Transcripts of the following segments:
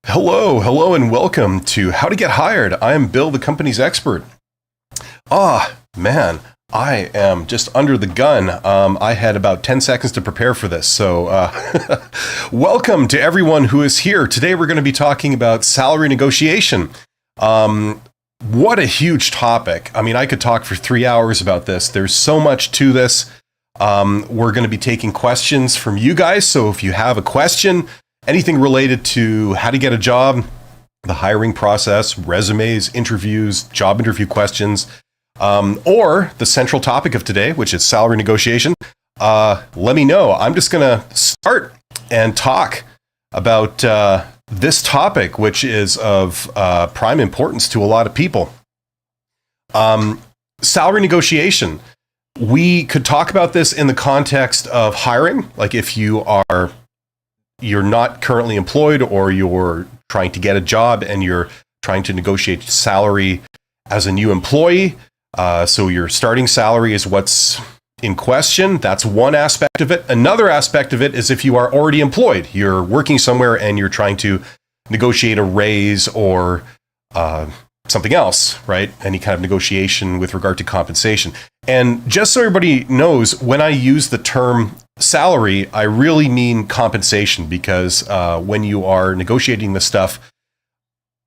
Hello, and welcome to How to Get Hired. I am Bill, the company's expert. Man, I am just under the gun. I had about 10 seconds to prepare for this, so welcome to everyone who is here. Today we're going to be talking about salary negotiation. What a huge topic. I mean, I could talk for 3 hours about this. There's so much to this. We're going to be taking questions from you guys, so if you have a question, anything related to how to get a job, the hiring process, resumes, interviews, job interview questions, or the central topic of today, which is salary negotiation, let me know. I'm just going to start and talk about this topic, which is of prime importance to a lot of people. Salary negotiation. We could talk about this in the context of hiring, like if you're not currently employed or you're trying to get a job and you're trying to negotiate salary as a new employee. So your starting salary is what's in question. That's one aspect of it. Another aspect of it is if you are already employed, you're working somewhere and you're trying to negotiate a raise or something else, right? Any kind of negotiation with regard to compensation. And just so everybody knows, when I use the term salary, I really mean compensation, because when you are negotiating this stuff,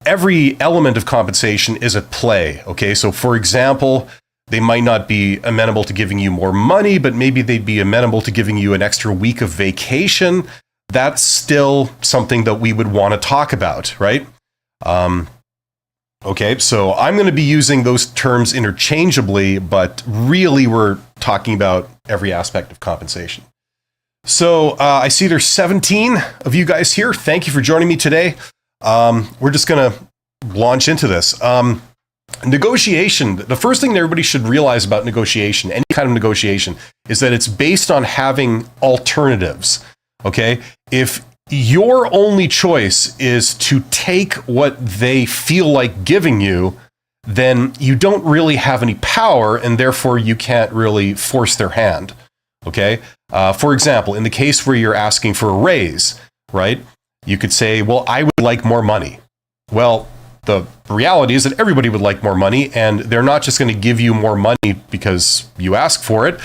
every element of compensation is at play. Okay, so for example, they might not be amenable to giving you more money, but maybe they'd be amenable to giving you an extra week of vacation. That's still something that we would want to talk about, right? Okay, so I'm going to be using those terms interchangeably, but really we're talking about every aspect of compensation. So I see there's 17 of you guys here. Thank you for joining me today. We're just going to launch into this. Negotiation, the first thing that everybody should realize about negotiation, any kind of negotiation, is that it's based on having alternatives. Okay? If your only choice is to take what they feel like giving you, then you don't really have any power, and therefore you can't really force their hand. Okay? For example, in the case where you're asking for a raise, right? You could say, well, I would like more money. Well, the reality is that everybody would like more money, and they're not just going to give you more money because you ask for it.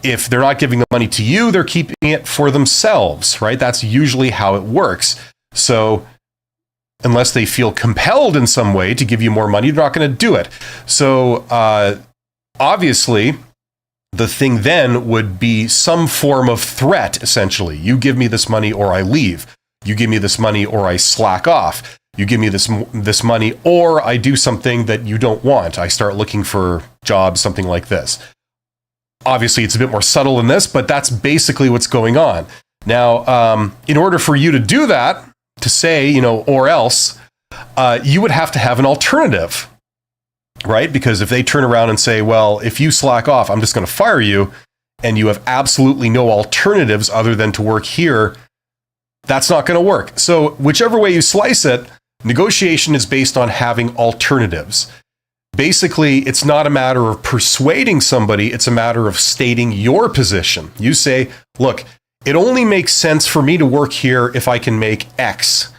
If they're not giving the money to you, they're keeping it for themselves, right? That's usually how it works. So unless they feel compelled in some way to give you more money, they're not going to do it. So obviously, the thing then would be some form of threat, essentially. You give me this money or I leave. You give me this money or I slack off. You give me this money or I do something that you don't want. I start looking for jobs, something like this. Obviously, it's a bit more subtle than this, but that's basically what's going on. Now, in order for you to do that, to say, or else, you would have to have an alternative, right? Because if they turn around and say, well, if you slack off, I'm just going to fire you, and you have absolutely no alternatives other than to work here, that's not going to work. So whichever way you slice it, negotiation is based on having alternatives. Basically, it's not a matter of persuading somebody, it's a matter of stating your position. You say, look, it only makes sense for me to work here if I can make X.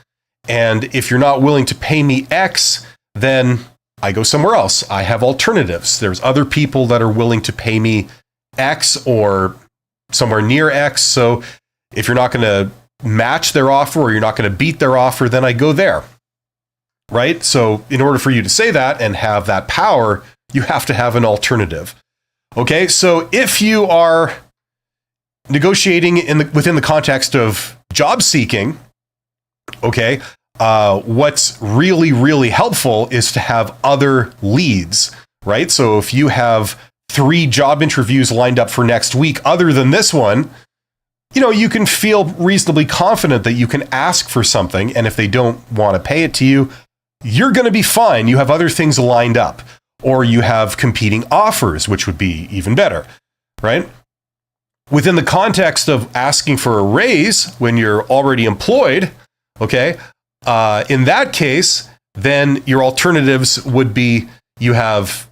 And if you're not willing to pay me X, then I go somewhere else. I have alternatives. There's other people that are willing to pay me X or somewhere near X. So if you're not going to match their offer or you're not going to beat their offer, then I go there. Right? So in order for you to say that and have that power, you have to have an alternative. Okay, so if you are negotiating within the context of job seeking, okay, what's really, really helpful is to have other leads, right? So if you have 3 job interviews lined up for next week, other than this one, you can feel reasonably confident that you can ask for something, and if they don't want to pay it to you, you're going to be fine. You have other things lined up, or you have competing offers, which would be even better, right? Within the context of asking for a raise when you're already employed, okay, in that case, then your alternatives would be you have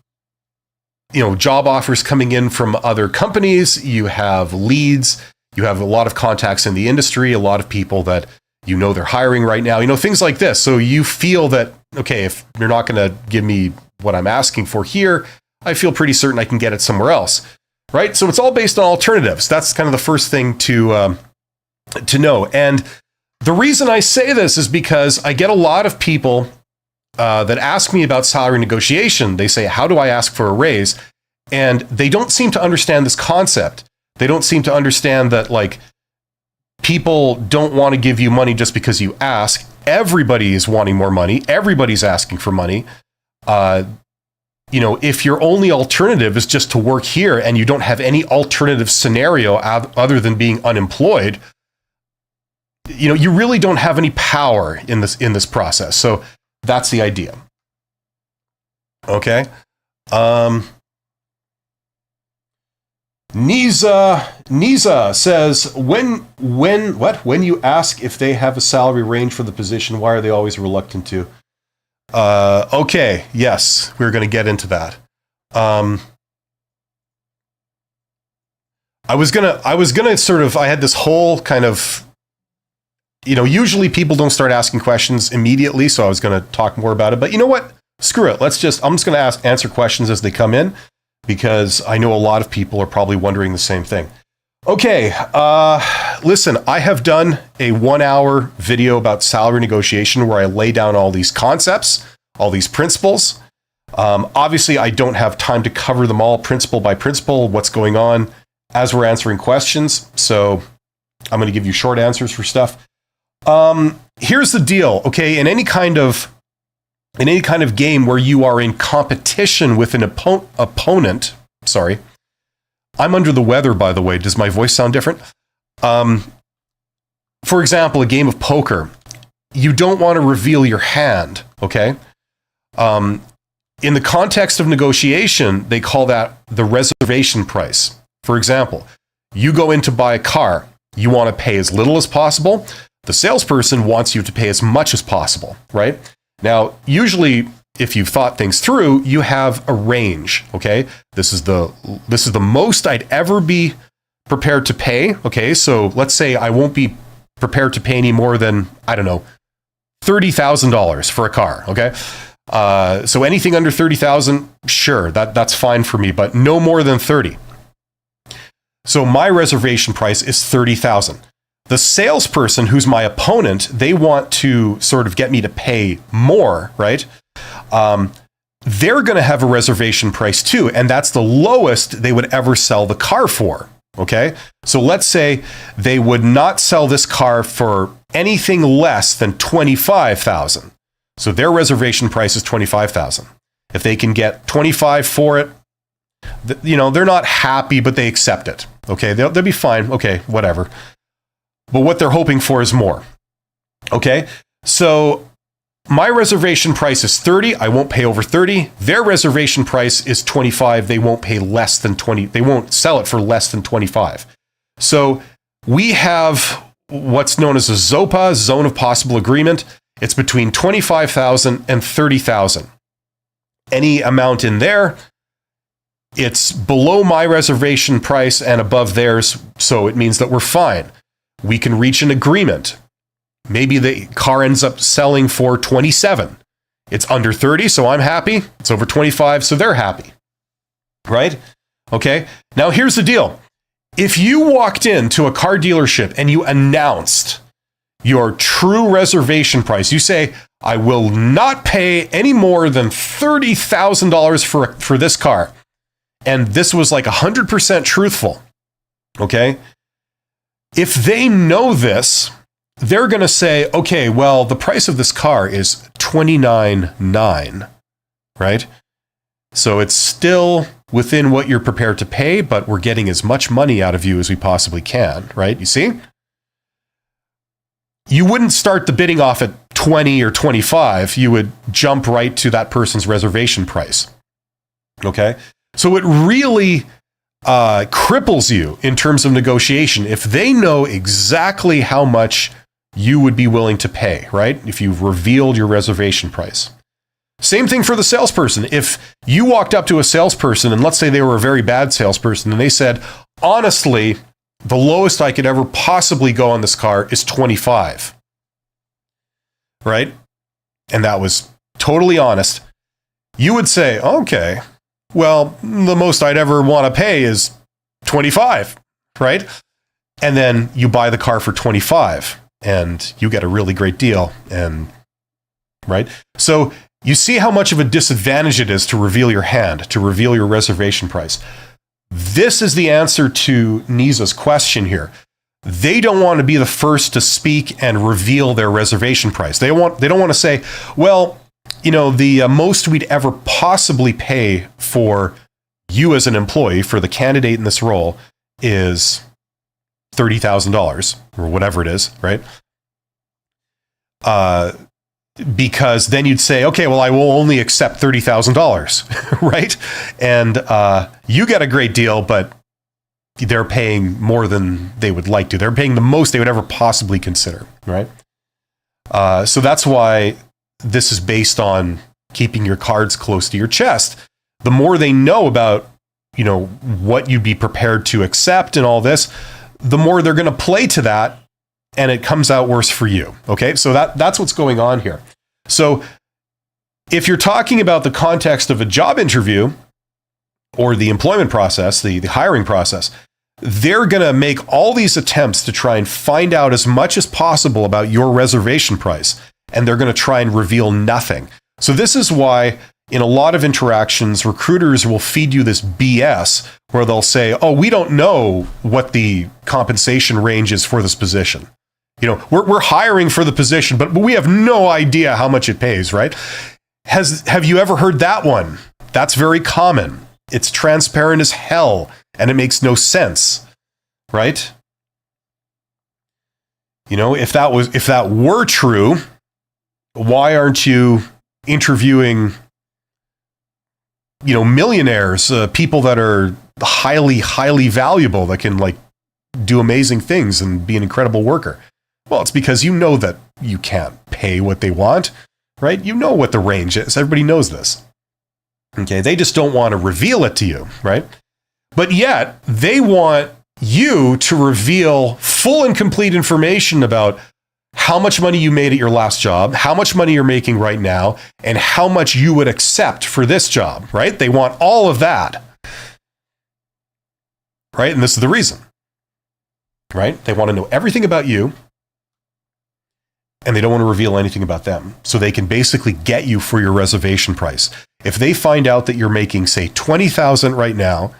job offers coming in from other companies, you have leads, you have a lot of contacts in the industry, a lot of people that you know they're hiring right now, things like this. So you feel that, okay, if you're not going to give me what I'm asking for here, I feel pretty certain I can get it somewhere else, right? So it's all based on alternatives. That's kind of the first thing to know. And the reason I say this is because I get a lot of people that ask me about salary negotiation. They say, how do I ask for a raise? And they don't seem to understand this concept. They don't seem to understand that, like, people don't want to give you money just because you ask. Everybody is wanting more money. Everybody's asking for money. If your only alternative is just to work here and you don't have any alternative scenario other than being unemployed, you really don't have any power in this process. So that's the idea. Okay. Niza says, when you ask if they have a salary range for the position, why are they always reluctant to? Okay, yes, we're going to get into that. I was gonna sort of, I had this whole kind of, usually people don't start asking questions immediately, so I was going to talk more about it, but you know what? Screw it. I'm just going to answer questions as they come in, because I know a lot of people are probably wondering the same thing. Okay, listen, I have done a 1-hour video about salary negotiation where I lay down all these concepts, all these principles. Obviously, I don't have time to cover them all principle by principle, what's going on as we're answering questions. So I'm going to give you short answers for stuff. Here's the deal, okay? In any kind of game where you are in competition with an opponent, sorry, I'm under the weather, by the way. Does my voice sound different? For example, a game of poker, you don't want to reveal your hand, okay? In the context of negotiation, they call that the reservation price. For example, you go in to buy a car. You want to pay as little as possible. The salesperson wants you to pay as much as possible, right? Now, usually, if you've thought things through, you have a range, okay? This is the most I'd ever be prepared to pay, okay? So let's say I won't be prepared to pay any more than, I don't know, $30,000 for a car, okay? So anything under 30,000, sure, that's fine for me, but no more than 30. So my reservation price is 30,000. The salesperson, who's my opponent, they want to sort of get me to pay more, right? They're going to have a reservation price too, and that's the lowest they would ever sell the car for, okay? So let's say they would not sell this car for anything less than 25,000. So their reservation price is 25,000. If they can get 25 for it, they're not happy, but they accept it. Okay, they'll be fine. Okay, whatever. But what they're hoping for is more. Okay, so my reservation price is 30. I won't pay over 30. Their reservation price is 25. They won't pay less than 20. They won't sell it for less than 25. So we have what's known as a ZOPA, Zone of Possible Agreement. It's between 25,000 and 30,000. Any amount in there, it's below my reservation price and above theirs, so it means that we're fine. We can reach an agreement. Maybe the car ends up selling for 27. It's under 30, so I'm happy. It's over 25, so they're happy. Right? Okay. Now here's the deal. If you walked into a car dealership and you announced your true reservation price, you say, I will not pay any more than $30,000 for this car. And this was like 100% truthful. Okay. If they know this, they're going to say, okay, well, the price of this car is $29,900, right? So it's still within what you're prepared to pay, but we're getting as much money out of you as we possibly can, right? You see? You wouldn't start the bidding off at 20 or 25. You would jump right to that person's reservation price. Okay? So it really cripples you in terms of negotiation if they know exactly how much you would be willing to pay, right? If you've revealed your reservation price. Same thing for the salesperson. If you walked up to a salesperson and let's say they were a very bad salesperson and they said, honestly, the lowest I could ever possibly go on this car is 25. right? And that was totally honest. You would say, okay, well, the most I'd ever want to pay is 25, right? And then you buy the car for 25 and you get a really great deal. And right. So you see how much of a disadvantage it is to reveal your hand, to reveal your reservation price. This is the answer to Nisa's question here. They don't want to be the first to speak and reveal their reservation price. They don't want to say, well, the most we'd ever possibly pay for you as an employee, for the candidate in this role, is $30,000 or whatever it is, right? Because then you'd say, okay, well, I will only accept $30,000, right? And you get a great deal, but they're paying more than they would like to. They're paying the most they would ever possibly consider, right? So that's why this is based on keeping your cards close to your chest. The more they know about, what you'd be prepared to accept and all this, the more they're going to play to that, and it comes out worse for you. Okay, so that's what's going on here. So if you're talking about the context of a job interview or the employment process, the hiring process, they're going to make all these attempts to try and find out as much as possible about your reservation price, and they're going to try and reveal nothing. So this is why in a lot of interactions, recruiters will feed you this BS where they'll say, oh, we don't know what the compensation range is for this position. We're hiring for the position, but we have no idea how much it pays, right? Have you ever heard that one? That's very common. It's transparent as hell, and it makes no sense, right? If that were true, why aren't you interviewing, millionaires, people that are highly, highly valuable, that can do amazing things and be an incredible worker? Well, it's because you know that you can't pay what they want, right? You know what the range is. Everybody knows this. Okay, they just don't want to reveal it to you, right? But yet, they want you to reveal full and complete information about how much money you made at your last job, how much money you're making right now, and how much you would accept for this job, right? They want all of that, right? And this is the reason, right? They want to know everything about you, and they don't want to reveal anything about them. So they can basically get you for your reservation price. If they find out that you're making, say, $20,000 right now,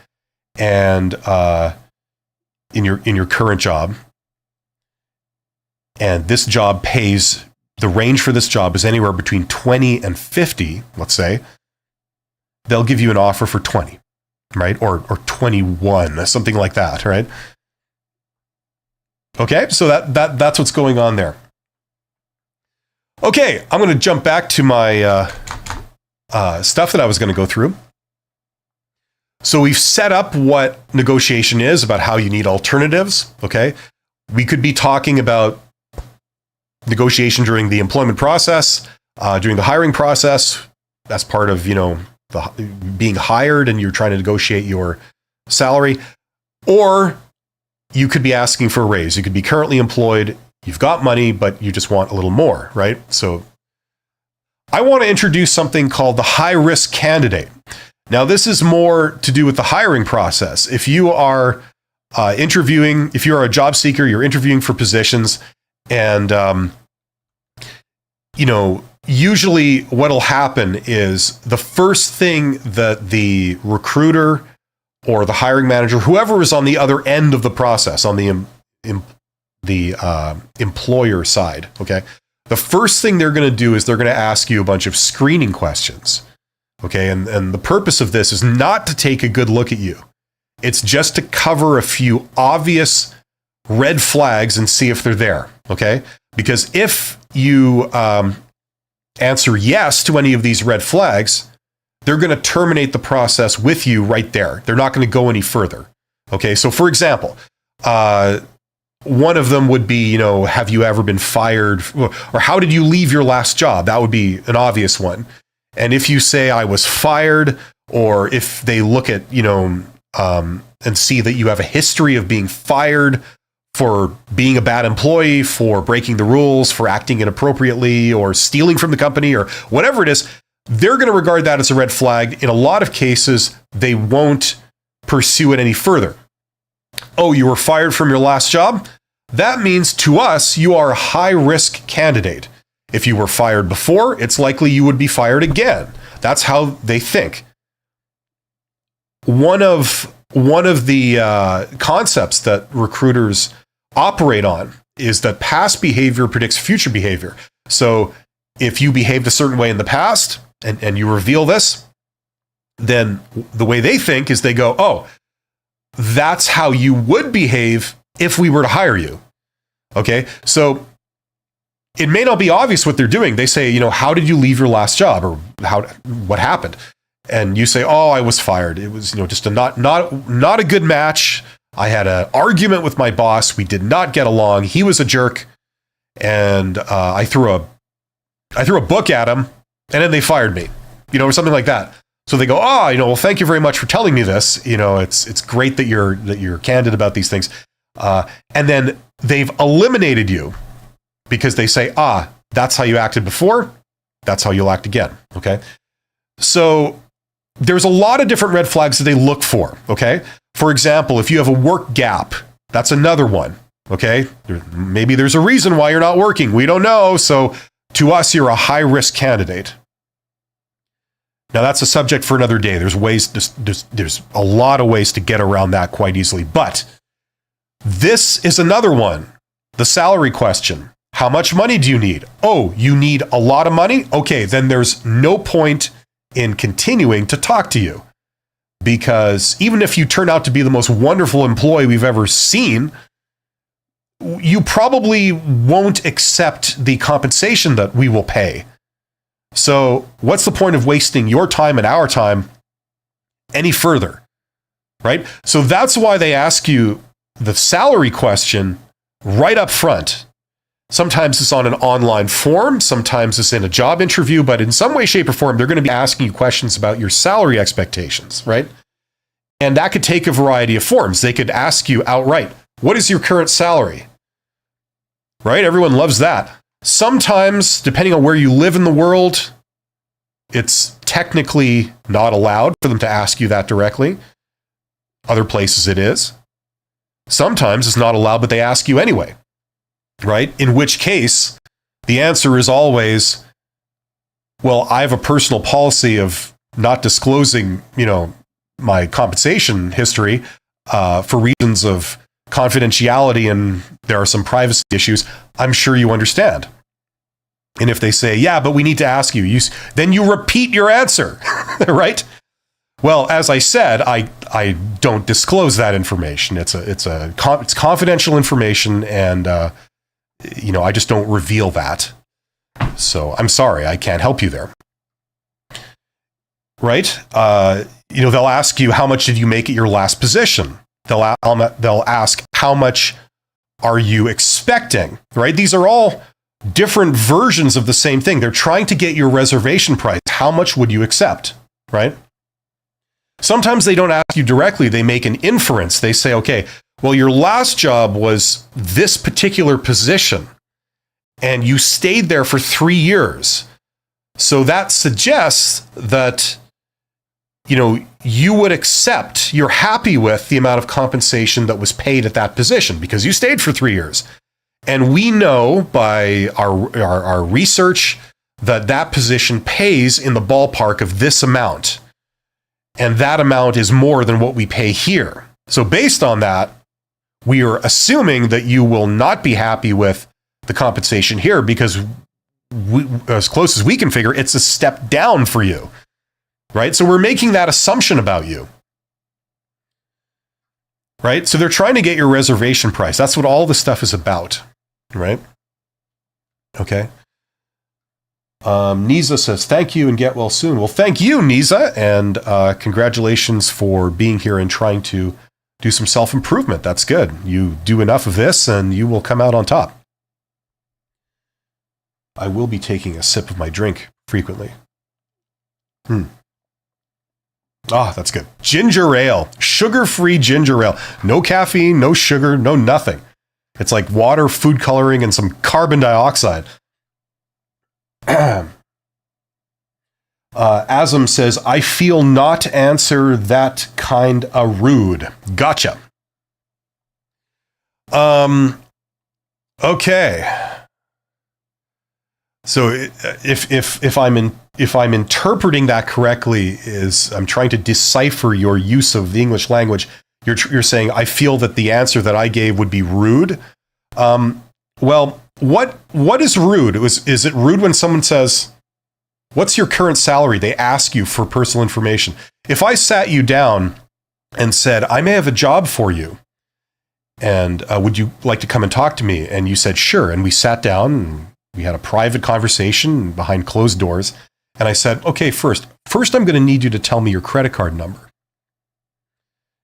and in your current job, and this job pays, the range for this job is anywhere between 20 and 50, let's say, they'll give you an offer for 20, right? Or 21, something like that, right? Okay, so that's what's going on there. Okay, I'm going to jump back to my stuff that I was going to go through. So we've set up what negotiation is, about how you need alternatives, okay? We could be talking about negotiation during the employment process, during the hiring process. That's part of, being hired and you're trying to negotiate your salary. Or you could be asking for a raise. You could be currently employed. You've got money, but you just want a little more, right? So I want to introduce something called the high-risk candidate. Now, this is more to do with the hiring process. If you are interviewing, if you're a job seeker, you're interviewing for positions, and, usually what'll happen is the first thing that the recruiter or the hiring manager, whoever is on the other end of the process, on the employer side, okay, the first thing they're going to do is they're going to ask you a bunch of screening questions, okay, and the purpose of this is not to take a good look at you. It's just to cover a few obvious red flags and see if they're there, okay? Because if you answer yes to any of these red flags, they're going to terminate the process with you right there. They're not going to go any further, okay? So for example, one of them would be, have you ever been fired, or how did you leave your last job? That would be an obvious one. And if you say I was fired, or if they look at, and see that you have a history of being fired for being a bad employee, for breaking the rules, for acting inappropriately, or stealing from the company, or whatever it is, they're going to regard that as a red flag. In a lot of cases, they won't pursue it any further. Oh, you were fired from your last job? That means to us, you are a high-risk candidate. If you were fired before, it's likely you would be fired again. That's how they think. One of the concepts that recruiters operate on is that past behavior predicts future behavior. So if you behaved a certain way in the past and you reveal this, then the way they think is they go, oh, that's how you would behave if we were to hire you. Okay, so it may not be obvious what they're doing. They say, how did you leave your last job, or what happened? And you say, oh, I was fired. It was, just a not a good match. I had an argument with my boss. We did not get along. He was a jerk, and I threw a book at him, and then they fired me, or something like that. So they go, well, thank you very much for telling me this. It's great that you're candid about these things. And then they've eliminated you because they say, that's how you acted before. That's how you'll act again. Okay. So there's a lot of different red flags that they look for. Okay. For example, if you have a work gap, that's another one. Okay. Maybe there's a reason why you're not working. We don't know. So to us, you're a high risk candidate. Now that's a subject for another day. There's a lot of ways to get around that quite easily. But this is another one. The salary question. How much money do you need? Oh, you need a lot of money? Okay, then there's no point in continuing to talk to you. Because even if you turn out to be the most wonderful employee we've ever seen, you probably won't accept the compensation that we will pay. So what's the point of wasting your time and our time any further, right? So that's why they ask you the salary question right up front. Sometimes it's on an online form, sometimes it's in a job interview, but in some way, shape, or form, they're going to be asking you questions about your salary expectations, right? And that could take a variety of forms. They could ask you outright, what is your current salary? Right? Everyone loves that. Sometimes, depending on where you live in the world, it's technically not allowed for them to ask you that directly. Other places it is. Sometimes it's not allowed, but they ask you anyway, right? In which case, the answer is always, well, I have a personal policy of not disclosing, my compensation history for reasons of confidentiality, and there are some privacy issues. I'm sure you understand. And if they say, yeah, but we need to ask you, then you repeat your answer, right? Well, as I said, I don't disclose that information. It's confidential information, and I just don't reveal that. So I'm sorry, I can't help you there. Right? They'll ask you, how much did you make at your last position? They'll ask, how much are you expecting? Right? These are all different versions of the same thing. They're trying to get your reservation price. How much would you accept? Right? Sometimes they don't ask you directly. They make an inference. They say, okay, well, your last job was this particular position, and you stayed there for 3 years. So that suggests that, you would accept, you're happy with the amount of compensation that was paid at that position because you stayed for 3 years. And we know by our research that position pays in the ballpark of this amount. And that amount is more than what we pay here. So based on that, we are assuming that you will not be happy with the compensation here because as close as we can figure, it's a step down for you. Right? So we're making that assumption about you. Right? So they're trying to get your reservation price. That's what all this stuff is about. Right? Okay. Nisa says, thank you and get well soon. Well, thank you, Nisa, and congratulations for being here and trying to do some self-improvement. That's good. You do enough of this and you will come out on top. I will be taking a sip of my drink frequently. That's good. Ginger ale, sugar-free ginger ale. No caffeine, no sugar, no nothing. It's like water, food coloring, and some carbon dioxide. Asm says, I feel not answer that kind of rude. Gotcha. Okay. So if I'm interpreting that correctly, is I'm trying to decipher your use of the English language. You're saying I feel that the answer that I gave would be rude. Well, what is rude? Is it rude when someone says, "What's your current salary?" They ask you for personal information. If I sat you down and said, "I may have a job for you, and would you like to come and talk to me?" And you said, "Sure," and we sat down and we had a private conversation behind closed doors. And I said, "Okay, first I'm going to need you to tell me your credit card number."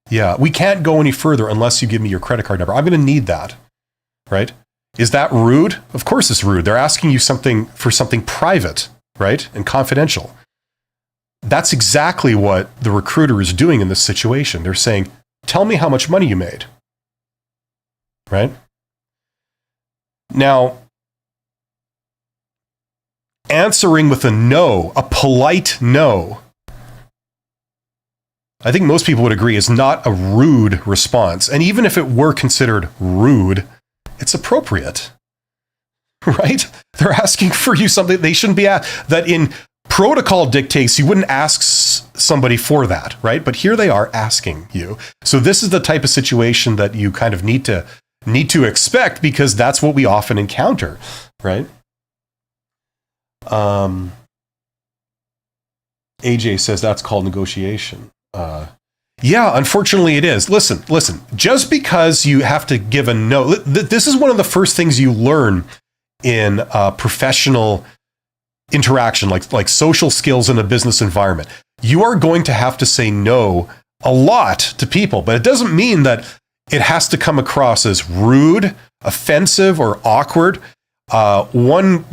Yeah, we can't go any further unless you give me your credit card number. I'm going to need that, right? Is that rude? Of course it's rude. They're asking you something private, right? And confidential. That's exactly what the recruiter is doing in this situation. They're saying, "Tell me how much money you made." Right? Now, answering with a no, a polite no, I think most people would agree is not a rude response. And even if it were considered rude, it's appropriate, right? They're asking for you something they shouldn't be asked. That in protocol dictates you wouldn't ask somebody for that, right? But here they are asking you. So this is the type of situation that you kind of need to expect, because that's what we often encounter, right? AJ says that's called negotiation. Yeah, unfortunately it is. Listen, just because you have to give a no, this is one of the first things you learn in professional interaction, like social skills in a business environment. You are going to have to say no a lot to people, but it doesn't mean that it has to come across as rude, offensive, or awkward. One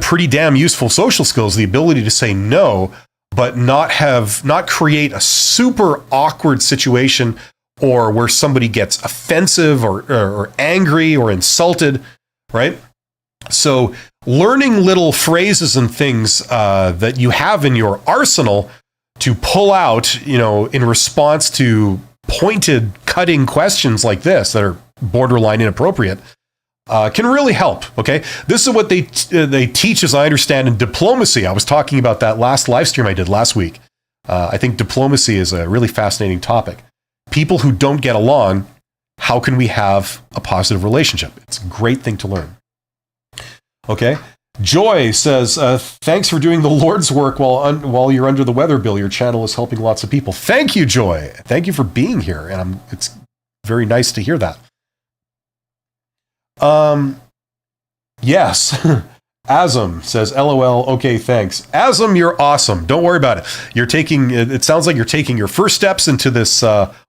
pretty damn useful social skill is the ability to say no, but not create a super awkward situation or where somebody gets offensive or angry or insulted, right? So learning little phrases and things that you have in your arsenal to pull out, in response to pointed, cutting questions like this that are borderline inappropriate, can really help. Okay, this is what they teach, as I understand, in diplomacy. I was talking about that last live stream I did last week. I think diplomacy is a really fascinating topic. People who don't get along, how can we have a positive relationship? It's a great thing to learn. Okay. Joy says, thanks for doing the Lord's work while you're under the weather, Bill. Your channel is helping lots of people. Thank you, Joy. Thank you for being here. And it's very nice to hear that. Yes. Asm says, LOL. Okay, thanks. Asm, you're awesome. Don't worry about it. It sounds like you're taking your first steps into this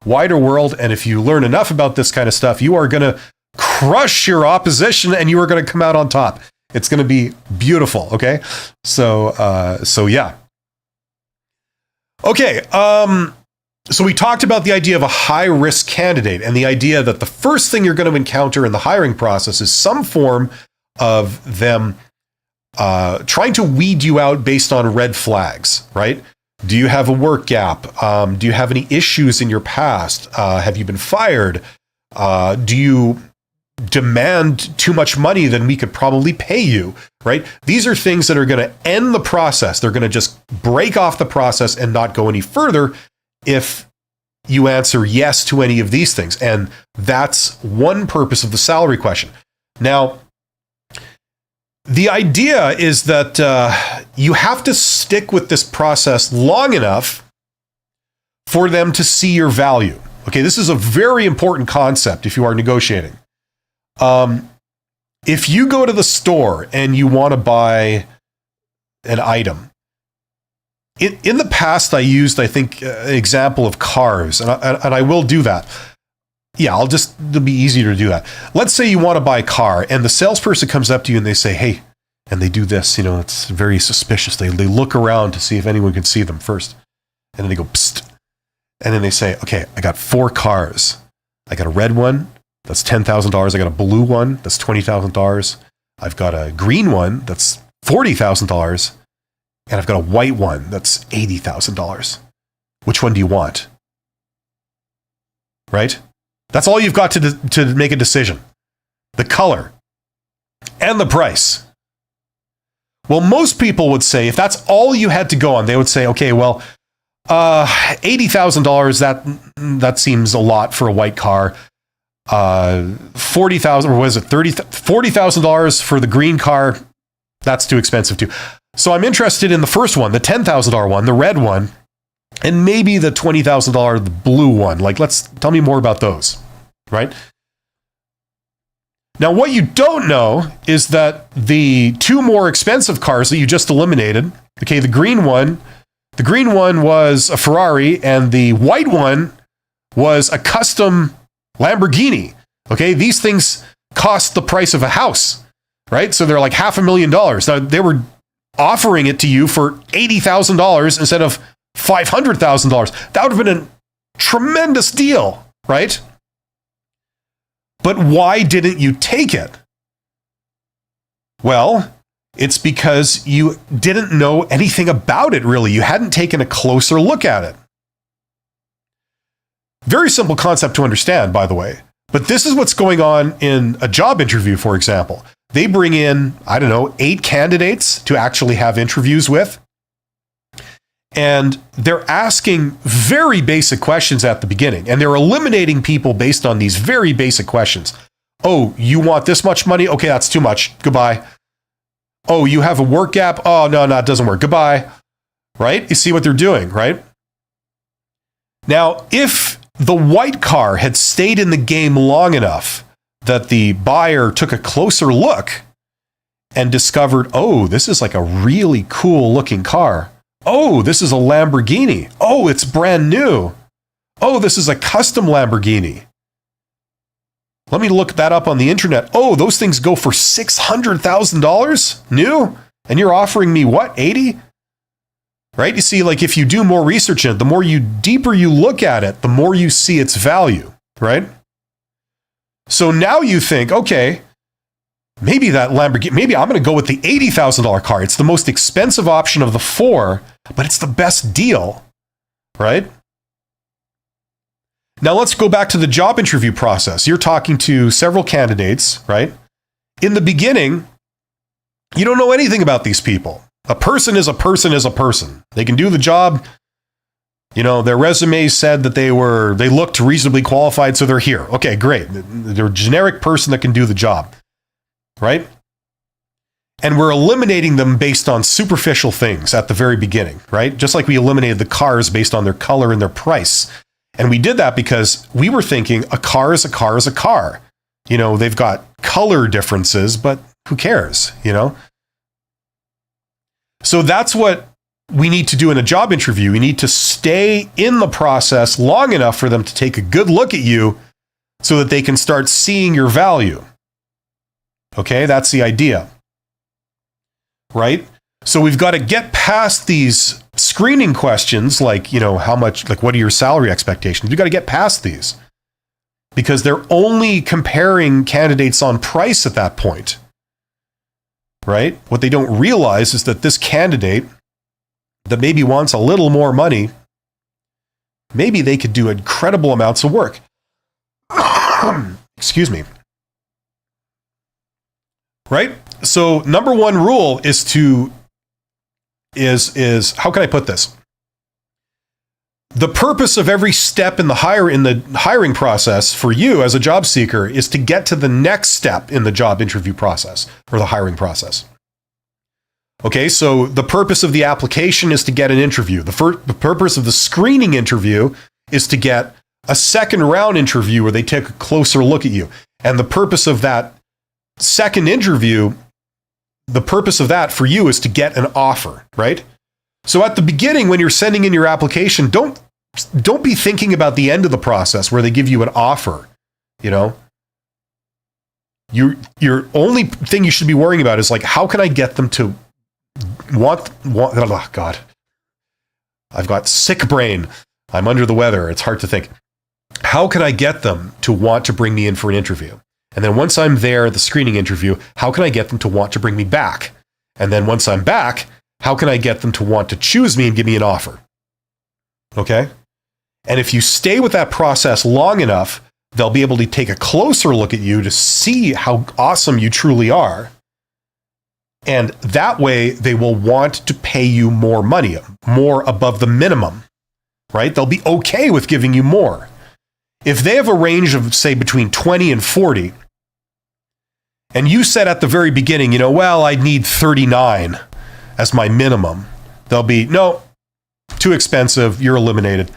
wider world. And if you learn enough about this kind of stuff, you are going to crush your opposition and you are going to come out on top. It's going to be beautiful. Okay. So yeah. Okay. So we talked about the idea of a high-risk candidate and the idea that the first thing you're going to encounter in the hiring process is some form of them trying to weed you out based on red flags, right? Do you have a work gap? Do you have any issues in your past? Have you been fired? Do you demand too much money than we could probably pay you, right? These are things that are going to end the process. They're going to just break off the process and not go any further if you answer yes to any of these things. And that's one purpose of the salary question. Now, the idea is that you have to stick with this process long enough for them to see your value. Okay, this is a very important concept if you are negotiating. If you go to the store and you want to buy an item, in the past, I used, I think, an example of cars, and I will do that. Yeah, it'll be easier to do that. Let's say you want to buy a car, and the salesperson comes up to you and they say, hey, and they do this, it's very suspicious. They look around to see if anyone can see them first. And then they go, psst. And then they say, okay, I got 4 cars. I got a red one, That's $10,000. I got a blue one. That's $20,000. I've got a green one. That's $40,000. And I've got a white one. That's $80,000. Which one do you want? Right? That's all you've got to make a decision. The color and the price. Well, most people would say, if that's all you had to go on, they would say, okay, well, $80,000, that seems a lot for a white car. $40,000, or was it $40,000 for the green car? That's too expensive too. So I'm interested in the first one, the $10,000 one, the red one, and maybe the $20,000, the blue one. Like, tell me more about those, right? Now, what you don't know is that the two more expensive cars that you just eliminated, okay, the green one was a Ferrari, and the white one was a custom Lamborghini. Okay, these things cost the price of a house, right? So they're like $500,000. Now, they were offering it to you for $80,000 instead of $500,000. That would have been a tremendous deal, right? But why didn't you take it? Well, it's because you didn't know anything about it, really. You hadn't taken a closer look at it. Very simple concept to understand, by the way. But this is what's going on in a job interview, for example. They bring in, 8 candidates to actually have interviews with. And they're asking very basic questions at the beginning. And they're eliminating people based on these very basic questions. Oh, you want this much money? Okay, that's too much. Goodbye. Oh, you have a work gap? Oh, no, it doesn't work. Goodbye. Right? You see what they're doing, right? Now, if the white car had stayed in the game long enough that the buyer took a closer look and discovered, oh, this is like a really cool looking car. Oh, this is a Lamborghini. Oh, it's brand new. Oh, this is a custom Lamborghini. Let me look that up on the internet. Oh, those things go for $600,000 new? And you're offering me what, 80? Right? You see, like if you do more research in it, the more deeper you look at it, the more you see its value, right? So now you think, okay, maybe that Lamborghini, maybe I'm going to go with the $80,000 car. It's the most expensive option of the 4, but it's the best deal, right? Now let's go back to the job interview process. You're talking to several candidates, right? In the beginning, you don't know anything about these people. A person is a person is a person. They can do the job. Their resumes said that they looked reasonably qualified, so they're here. Okay, great. They're a generic person that can do the job, right? And we're eliminating them based on superficial things at the very beginning, right? Just like we eliminated the cars based on their color and their price. And we did that because we were thinking a car is a car is a car. They've got color differences, but who cares, So that's what we need to do in a job interview. We need to stay in the process long enough for them to take a good look at you so that they can start seeing your value. Okay, that's the idea. Right? So we've got to get past these screening questions like, how much, like what are your salary expectations? We've got to get past these because they're only comparing candidates on price at that point. Right? What they don't realize is that this candidate that maybe wants a little more money, maybe they could do incredible amounts of work. Excuse me. Right? So number one rule is how can I put this? The purpose of every step in the hiring process for you as a job seeker is to get to the next step in the job interview process or the hiring process. Okay, so the purpose of the application is to get an interview. The purpose of the screening interview is to get a second round interview where they take a closer look at you. And the purpose of that second interview, the purpose of that for you is to get an offer, right? So at the beginning, when you're sending in your application, don't be thinking about the end of the process where they give you an offer. Your only thing you should be worrying about is like, how can I get them to want oh God, I've got sick brain. I'm under the weather. It's hard to think. how can I get them to want to bring me in for an interview? And then once I'm there at the screening interview, how can I get them to want to bring me back? And then once I'm back, how can I get them to want to choose me and give me an offer? Okay? And if you stay with that process long enough, they'll be able to take a closer look at you to see how awesome you truly are. And that way, they will want to pay you more money, more above the minimum, right? They'll be okay with giving you more. If they have a range of, say, between 20 and 40, and you said at the very beginning, well, I'd need 39 as my minimum, they'll be, no, too expensive, you're eliminated.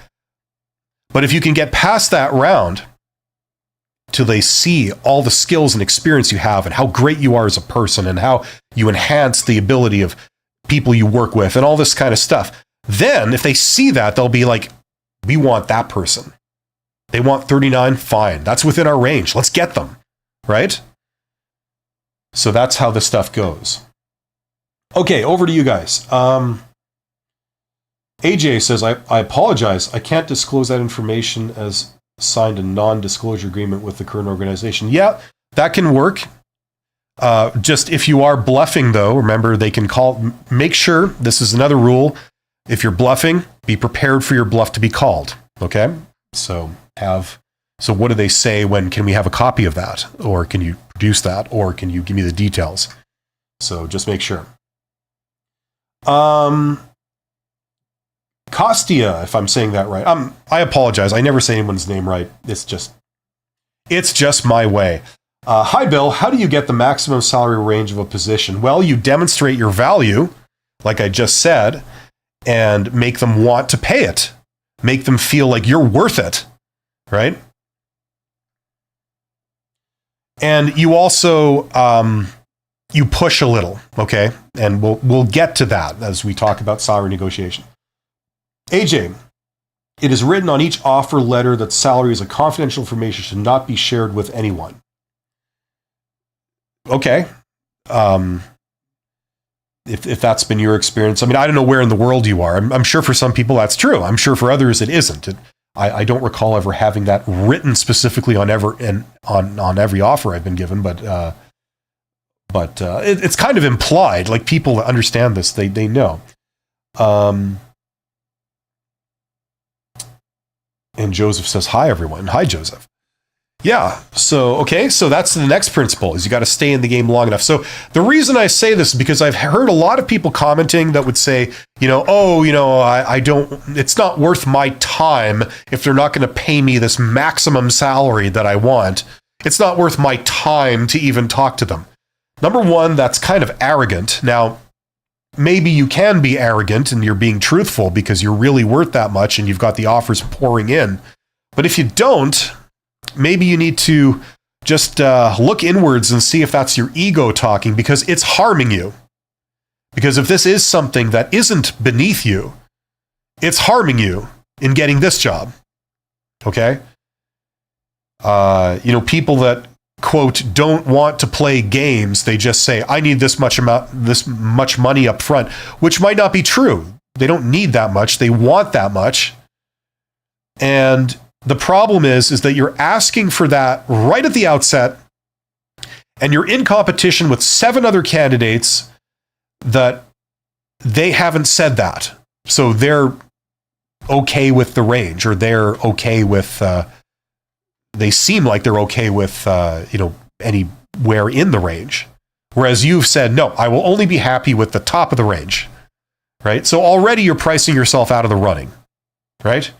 But if you can get past that round till they see all the skills and experience you have and how great you are as a person and how you enhance the ability of people you work with and all this kind of stuff, then if they see that, they'll be like, we want that person. They want 39, fine. That's within our range. Let's get them, right? So that's how this stuff goes. Okay, over to you guys. AJ says, I apologize. I can't disclose that information as signed a non-disclosure agreement with the current organization. Yeah, that can work. Just if you are bluffing, though, remember they can call. Make sure, this is another rule. If you're bluffing, be prepared for your bluff to be called. Okay? So what do they say when, can we have a copy of that? Or can you produce that? Or can you give me the details? So just make sure. Kostia, if I'm saying that right. I apologize. I never say anyone's name right. It's just my way. Hi, Bill. How do you get the maximum salary range of a position? Well, you demonstrate your value, like I just said, and make them want to pay it. Make them feel like you're worth it, right? And you also you push a little, okay? And we'll get to that as we talk about salary negotiation. AJ, it is written on each offer letter that salary is a confidential information, should not be shared with anyone. Okay. If that's been your experience, I mean, I don't know where in the world you are. I'm sure for some people that's true. I'm sure for others it isn't. I don't recall ever having that written specifically on every offer I've been given, but it's kind of implied. Like people that understand this, they know. And Joseph says, hi, everyone. Hi, Joseph. Yeah. So that's the next principle is you got to stay in the game long enough. So the reason I say this is because I've heard a lot of people commenting that would say, I don't, it's not worth my time if they're not going to pay me this maximum salary that I want. It's not worth my time to even talk to them. Number one, that's kind of arrogant. Now, maybe you can be arrogant and you're being truthful because you're really worth that much and you've got the offers pouring in. But if you don't, maybe you need to just look inwards and see if that's your ego talking, because it's harming you. Because if this is something that isn't beneath you, it's harming you in getting this job. Okay? People that, quote, don't want to play games, they just say, I need this much money up front, which might not be true. They don't need that much. They want that much. And the problem is that you're asking for that right at the outset, and you're in competition with 7 other candidates that they haven't said that. So they're okay with the range, or they're okay with, they seem like they're okay with, anywhere in the range. Whereas you've said, no, I will only be happy with the top of the range, right? So already you're pricing yourself out of the running, right?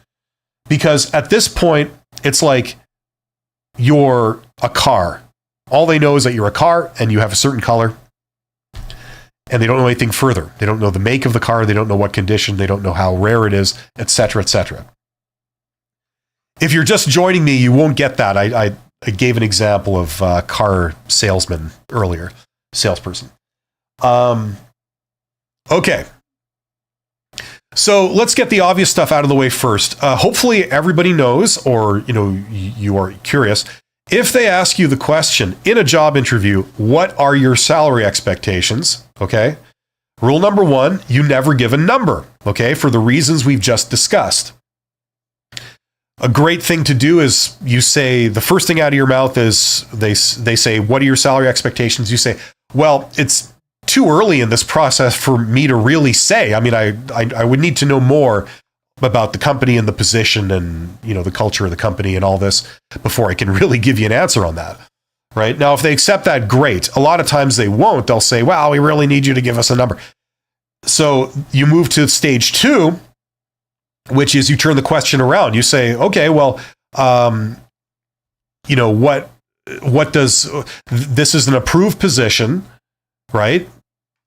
Because at this point, it's like you're a car. All they know is that you're a car and you have a certain color, and they don't know anything further. They don't know the make of the car. They don't know what condition. They don't know how rare it is, etc., etc. If you're just joining me, you won't get that. I gave an example of car salesman earlier, salesperson. Okay. So let's get the obvious stuff out of the way first. Hopefully everybody knows, or you are curious. If they ask you the question in a job interview, what are your salary expectations? Okay. Rule number 1, you never give a number. Okay. For the reasons we've just discussed. a great thing to do is you say, the first thing out of your mouth is they say, what are your salary expectations? You say, well, it's too early in this process for me to really say. I mean, I would need to know more about the company and the position and, the culture of the company and all this before I can really give you an answer on that. Right? Now, if they accept that, great. A lot of times they won't. They'll say, well, we really need you to give us a number. So you move to stage 2, which is you turn the question around. You say, okay, well, what does, this is an approved position, right?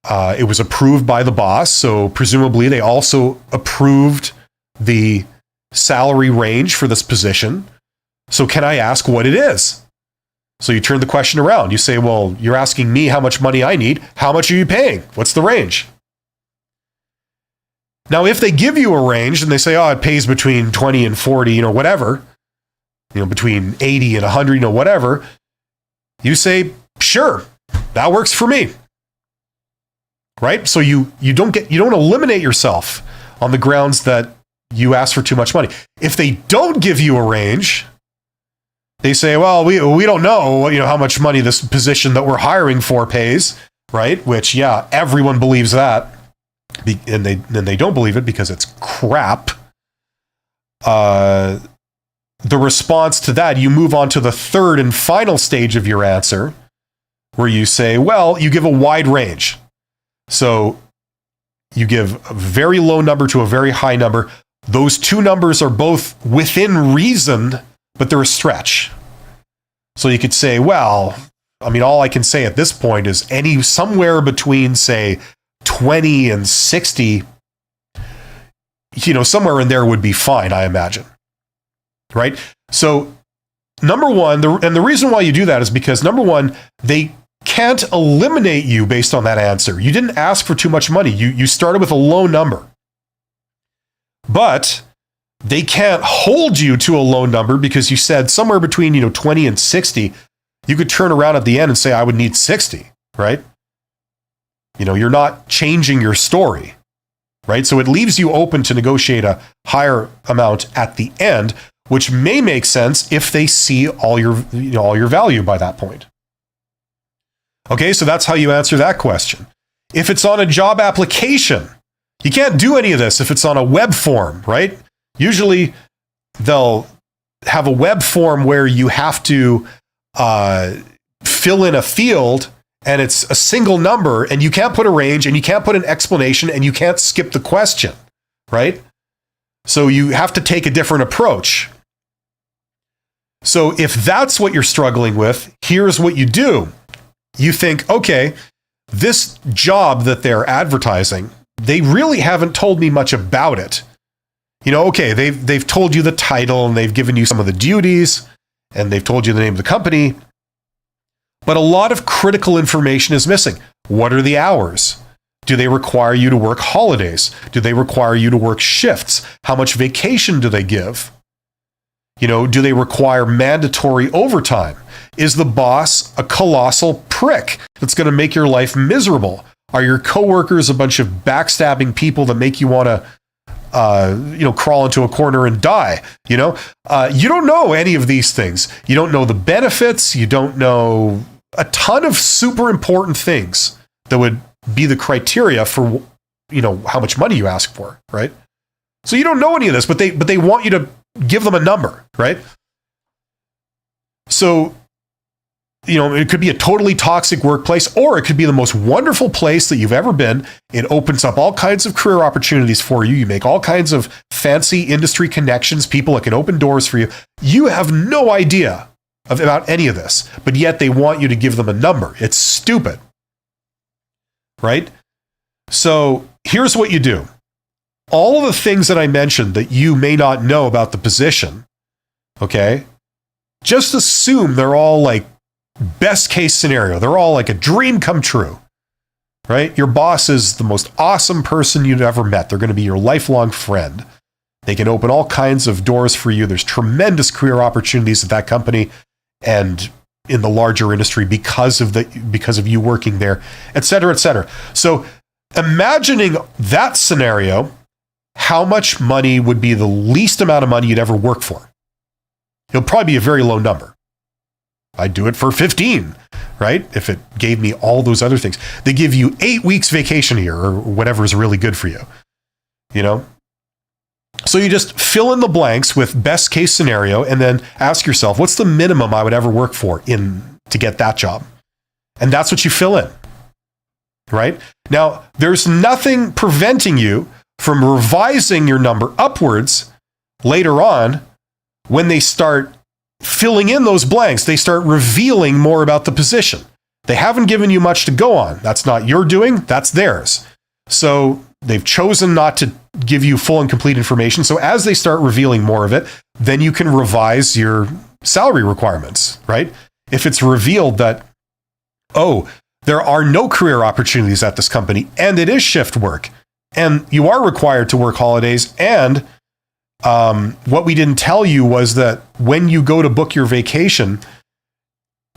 It was approved by the boss. So presumably they also approved the salary range for this position. So can I ask what it is? So you turn the question around. You say, well, you're asking me how much money I need. How much are you paying? What's the range? Now, if they give you a range and they say, oh, it pays between 20 and 40, whatever, between 80 and 100, whatever, you say, sure, that works for me. Right? So you don't eliminate yourself on the grounds that you asked for too much money. If they don't give you a range, they say, well, we don't know, how much money this position that we're hiring for pays, right? Which, yeah, everyone believes that. And they don't believe it because it's crap. The response to that, you move on to the third and final stage of your answer, where you say, well, you give a wide range. So you give a very low number to a very high number. Those two numbers are both within reason, but they're a stretch. So you could say, well, I mean, all I can say at this point is somewhere between, say, 20 and 60, somewhere in there would be fine, I imagine. Right? So, number one, and the reason why you do that is because, number one, they can't eliminate you based on that answer. You didn't ask for too much money. You started with a low number. But they can't hold you to a low number because you said somewhere between 20 and 60. You could turn around at the end and say, I would need 60, right? You're not changing your story, right? So it leaves you open to negotiate a higher amount at the end, which may make sense if they see all your value by that point. Okay, so that's how you answer that question. If it's on a job application, you can't do any of this if it's on a web form, right? Usually they'll have a web form where you have to fill in a field and it's a single number and you can't put a range and you can't put an explanation and you can't skip the question, right? So you have to take a different approach. So if that's what you're struggling with, here's what you do. You think, okay, this job that they're advertising, they really haven't told me much about it. Okay, they've told you the title and they've given you some of the duties and they've told you the name of the company. But a lot of critical information is missing. What are the hours? Do they require you to work holidays? Do they require you to work shifts? How much vacation do they give? Do they require mandatory overtime? Is the boss a colossal prick that's going to make your life miserable? Are your coworkers a bunch of backstabbing people that make you want to crawl into a corner and die? You don't know any of these things. You don't know the benefits. You don't know a ton of super important things that would be the criteria for, how much money you ask for, right? So you don't know any of this, but they want you to give them a number, right? So, it could be a totally toxic workplace, or it could be the most wonderful place that you've ever been. It opens up all kinds of career opportunities for you. You make all kinds of fancy industry connections, people that can open doors for you. You have no idea about any of this, but yet they want you to give them a number. It's stupid, right? So here's what you do. All of the things that I mentioned that you may not know about the position, okay, just assume they're all like best case scenario. They're all like a dream come true, right? Your boss is the most awesome person you've ever met. They're going to be your lifelong friend. They can open all kinds of doors for you. There's tremendous career opportunities at that company and in the larger industry because of you working there, et cetera, et cetera. So imagining that scenario, how much money would be the least amount of money you'd ever work for? It'll probably be a very low number. I'd do it for 15, right? If it gave me all those other things. They give you 8 weeks vacation here or whatever is really good for you, you know? So you just fill in the blanks with best case scenario and then ask yourself, what's the minimum I would ever work for to get that job? And that's what you fill in, right? Now, there's nothing preventing you from revising your number upwards later on when they start filling in those blanks. They start revealing more about the position. They haven't given you much to go on. That's not your doing, that's theirs. So they've chosen not to give you full and complete information. So as they start revealing more of it, then you can revise your salary requirements, right? If it's revealed that, oh, there are no career opportunities at this company and it is shift work and you are required to work holidays, and what we didn't tell you was that when you go to book your vacation,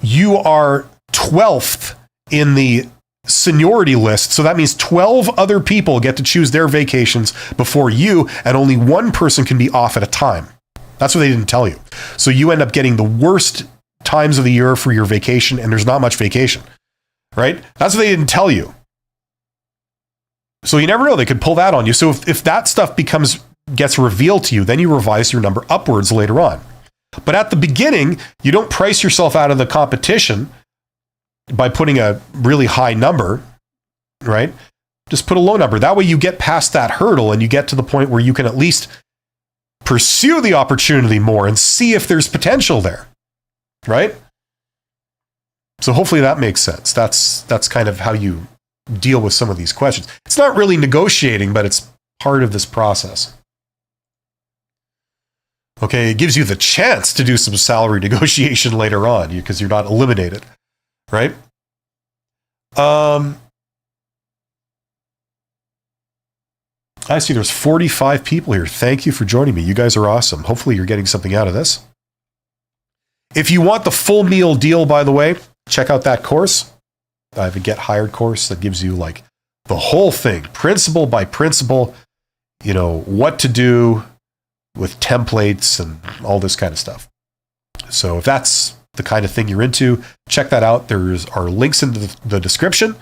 you are 12th in the seniority list. So that means 12 other people get to choose their vacations before you, and only one person can be off at a time. That's what they didn't tell you. So you end up getting the worst times of the year for your vacation, and there's not much vacation, right? That's what they didn't tell you. So you never know. They could pull that on you. So if that stuff gets revealed to you, then you revise your number upwards later on. But at the beginning, you don't price yourself out of the competition by putting a really high number, right? Just put a low number. That way you get past that hurdle and you get to the point where you can at least pursue the opportunity more and see if there's potential there, right? So hopefully that makes sense. That's kind of how you deal with some of these questions. It's not really negotiating, but it's part of this process. Okay, it gives you the chance to do some salary negotiation later on because you're not eliminated, right? I see there's 45 people here. Thank you for joining me. You guys are awesome. Hopefully you're getting something out of this. If you want the full meal deal, by the way, check out that course. I have a Get Hired course that gives you like the whole thing, principle by principle, you know, what to do with templates and all this kind of stuff. So if that's the kind of thing you're into, check that out. There's our links in the description.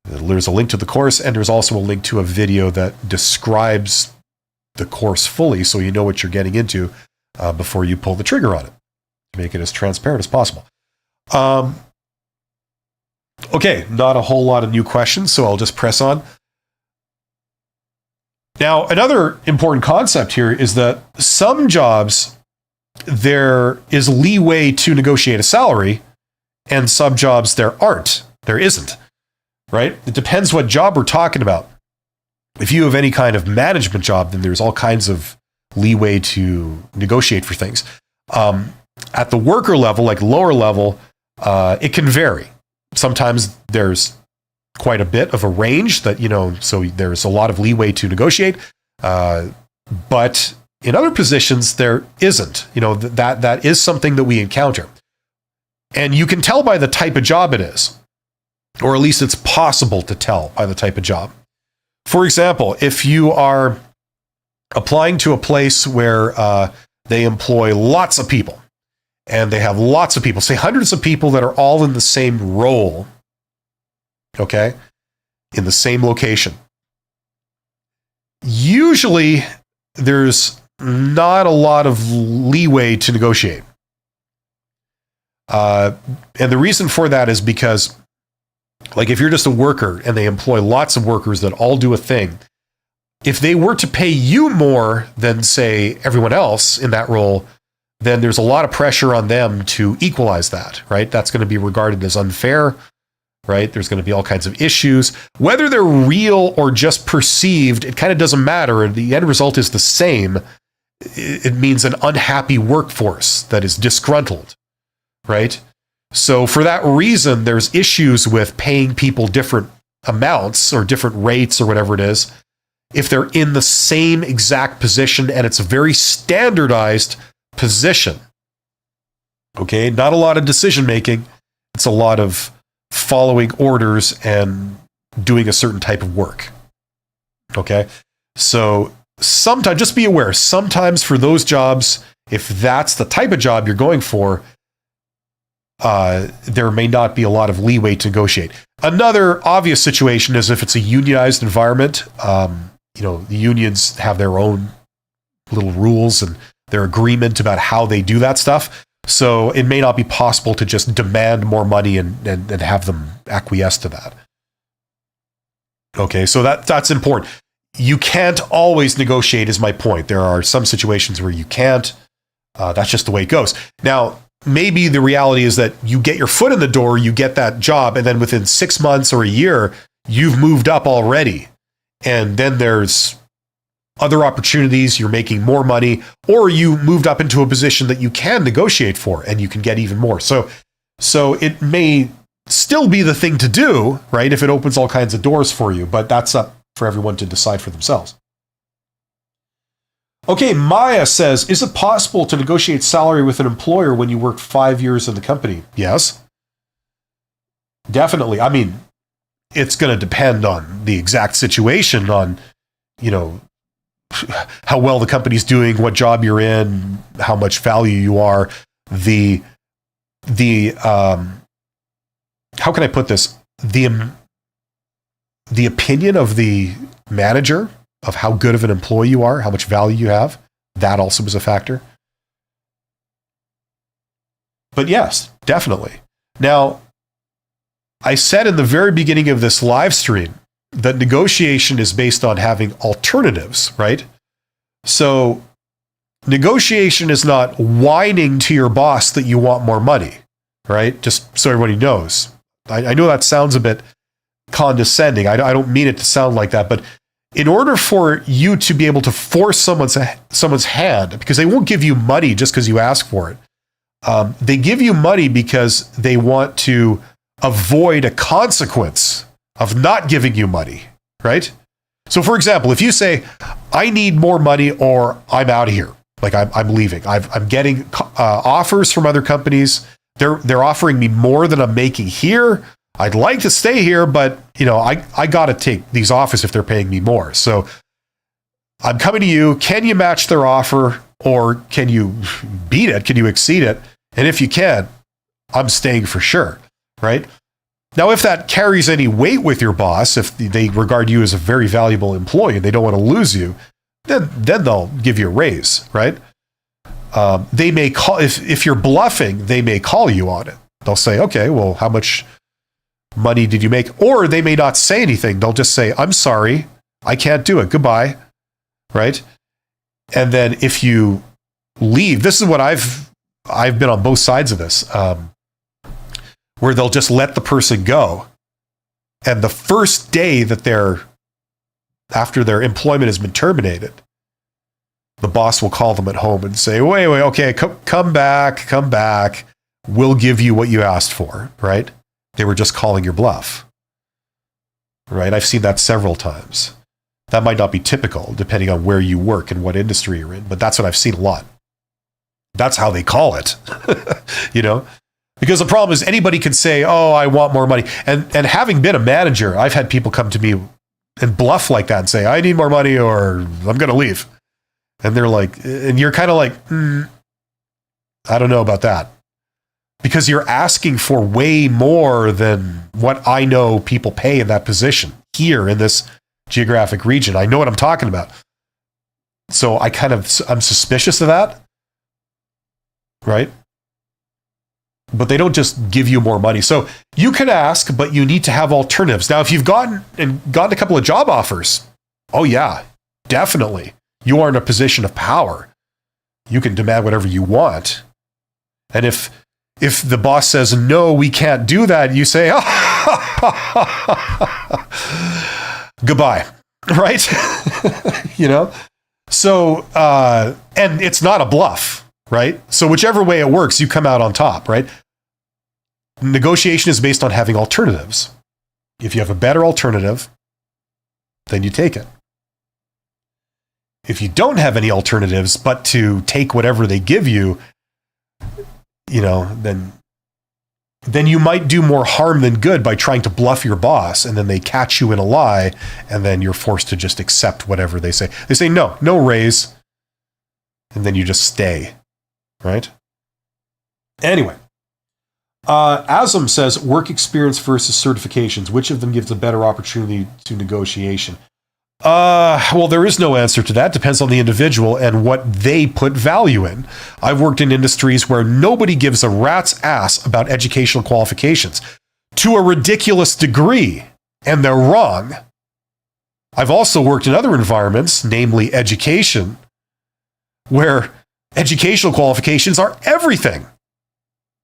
There's a link to the course, and there's also a link to a video that describes the course fully so you know what you're getting into before you pull the trigger on it. Make it as transparent as possible. Okay, not a whole lot of new questions, so I'll just press on. Now, another important concept here is that some jobs, there is leeway to negotiate a salary, and some jobs there aren't. There isn't, right? It depends what job we're talking about. If you have any kind of management job, then there's all kinds of leeway to negotiate for things. At the worker level, like lower level, it can vary. Sometimes there's quite a bit of a range that, you know, so there's a lot of leeway to negotiate. But in other positions, there isn't. You know, that is something that we encounter. And you can tell by the type of job it is, or at least it's possible to tell by the type of job. For example, if you are applying to a place where they employ lots of people, and they have lots of people, say hundreds of people that are all in the same role, okay, in the same location. Usually, there's not a lot of leeway to negotiate. And the reason for that is because, like, if you're just a worker and they employ lots of workers that all do a thing, if they were to pay you more than, say, everyone else in that role, then there's a lot of pressure on them to equalize that, right? That's going to be regarded as unfair, right? There's going to be all kinds of issues. Whether they're real or just perceived, it kind of doesn't matter. The end result is the same. It means an unhappy workforce that is disgruntled, right? So for that reason, there's issues with paying people different amounts or different rates or whatever it is, if they're in the same exact position and it's a very standardized position. Okay, not a lot of decision making. It's a lot of following orders and doing a certain type of work. Okay, so sometimes, just be aware, sometimes for those jobs, if that's the type of job you're going for, there may not be a lot of leeway to negotiate. Another obvious situation is if it's a unionized environment. The unions have their own little rules and their agreement about how they do that stuff. So it may not be possible to just demand more money and have them acquiesce to that. Okay, so that's important. You can't always negotiate, is my point. There are some situations where you can't. That's just the way it goes. Now, maybe the reality is that you get your foot in the door, you get that job, and then within 6 months or a year, you've moved up already. And then there's other opportunities, you're making more money, or you moved up into a position that you can negotiate for and you can get even more. So it may still be the thing to do, right? If it opens all kinds of doors for you, but that's up for everyone to decide for themselves. Okay, Maya says, is it possible to negotiate salary with an employer when you work 5 years in the company? Yes, definitely. I mean, it's going to depend on the exact situation, on, how well the company's doing, what job you're in, how much value you are, how can I put this? The opinion of the manager of how good of an employee you are, how much value you have, that also is a factor. But yes, definitely. Now, I said in the very beginning of this live stream that negotiation is based on having alternatives, right? So negotiation is not whining to your boss that you want more money, right? Just so everybody knows. I know that sounds a bit condescending. I don't mean it to sound like that, but in order for you to be able to force someone's hand, because they won't give you money just because you ask for it. They give you money because they want to avoid a consequence of not giving you money, right? So for example, if you say, I need more money or I'm out of here, like I'm leaving. I'm getting offers from other companies. They're offering me more than I'm making here. I'd like to stay here, but I got to take these offers if they're paying me more. So I'm coming to you. Can you match their offer or can you beat it? Can you exceed it? And if you can, I'm staying for sure, right? Now, if that carries any weight with your boss, if they regard you as a very valuable employee and they don't want to lose you, then they'll give you a raise, right? They may call, if you're bluffing, they may call you on it. They'll say, okay, well, how much money did you make? Or they may not say anything. They'll just say, I'm sorry, I can't do it. Goodbye, right? And then if you leave, this is what I've been on both sides of this, where they'll just let the person go. And the first day that after their employment has been terminated, the boss will call them at home and say, wait, okay, come back. We'll give you what you asked for, right? They were just calling your bluff, right? I've seen that several times. That might not be typical depending on where you work and what industry you're in, but that's what I've seen a lot. That's how they call it, Because the problem is anybody can say, oh, I want more money. And having been a manager, I've had people come to me and bluff like that and say, I need more money or I'm going to leave. And they're like, and you're kind of like, I don't know about that. Because you're asking for way more than what I know people pay in that position here in this geographic region. I know what I'm talking about. So I'm suspicious of that. Right? But they don't just give you more money. So you can ask, but you need to have alternatives. Now, if you've gotten a couple of job offers, oh yeah, definitely. You are in a position of power. You can demand whatever you want. And if the boss says, no, we can't do that, you say, goodbye, right? So, and it's not a bluff. Right? So whichever way it works, you come out on top, right? Negotiation is based on having alternatives. If you have a better alternative, then you take it. If you don't have any alternatives but to take whatever they give you, then then you might do more harm than good by trying to bluff your boss, and then they catch you in a lie, and then you're forced to just accept whatever they say. They say, no raise, and then you just stay, right? Anyway, Azam says, work experience versus certifications. Which of them gives a better opportunity to negotiation? Well, there is no answer to that. Depends on the individual and what they put value in. I've worked in industries where nobody gives a rat's ass about educational qualifications to a ridiculous degree, and they're wrong. I've also worked in other environments, namely education, where educational qualifications are everything.